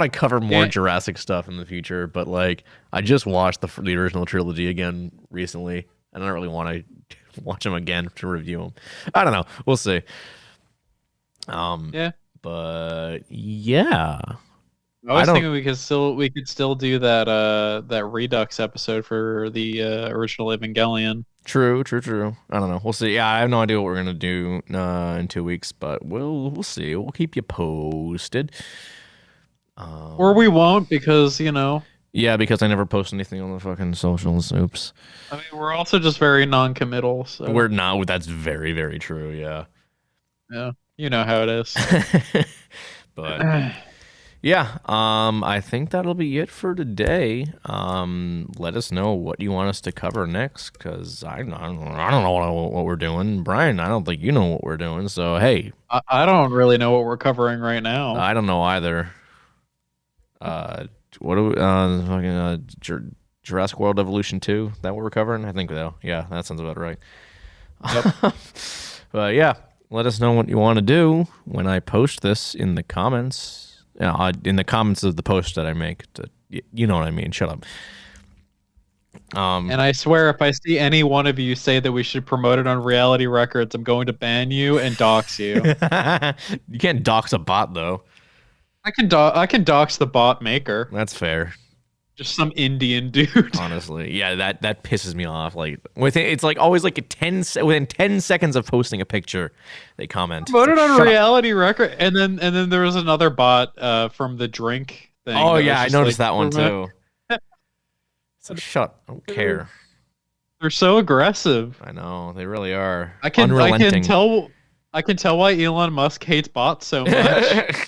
to cover more Jurassic stuff in the future, but like I just watched the original trilogy again recently, I don't really want to watch them again to review them. I don't know. We'll see. Yeah. But yeah. I was thinking we could still do that Redux episode for the original Evangelion. True. I don't know. We'll see. Yeah, I have no idea what we're gonna do in 2 weeks, but we'll see. We'll keep you posted. Or we won't, because Yeah, because I never post anything on the fucking socials. Oops. I mean, we're also just very non-committal. So We're not. That's very, very true. Yeah. Yeah, you know how it is. But yeah, I think that'll be it for today. Let us know what you want us to cover next, because I don't know what we're doing. Brian, I don't think you know what we're doing. So hey, I don't really know what we're covering right now. I don't know either. What do we, fucking Jurassic World Evolution 2? That what we're covering? I think so. Yeah, that sounds about right. Yep. But yeah, let us know what you want to do when I post this in the comments. In the comments of the post that I make. You know what I mean. Shut up. And I swear, if I see any one of you say that we should promote it on Reality Records, I'm going to ban you and dox you. You can't dox a bot though. I can dox the bot maker. That's fair. Just some Indian dude. Honestly, yeah, that pisses me off. Like it's like always like within 10 seconds of posting a picture, they comment. Promote it on Reality Record, and then there was another bot from the drink thing. Oh yeah, I noticed that one too. So shut up. I don't care. They're so aggressive. I know, they really are. I can tell why Elon Musk hates bots so much.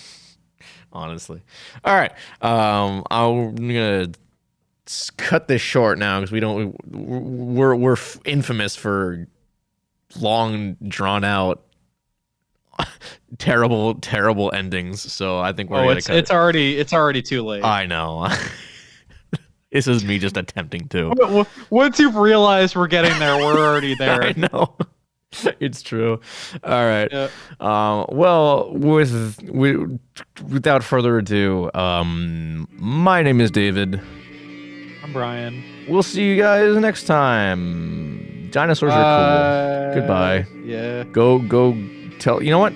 Honestly. All right. I'm gonna cut this short now, because we're infamous for long, drawn out, terrible endings. So I think we're gonna cut it's already too late. I know. This is me just attempting to. Once you've realized we're getting there, we're already there. I know. It's true. All right. Yeah. Well, without further ado, my name is David. I'm Brian. We'll see you guys next time. Dinosaurs are cool. Goodbye. Yeah. Go tell. You know what?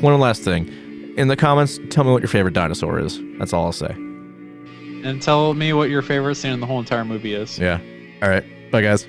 One last thing. In the comments, tell me what your favorite dinosaur is. That's all I'll say. And tell me what your favorite scene in the whole entire movie is. Yeah. All right. Bye, guys.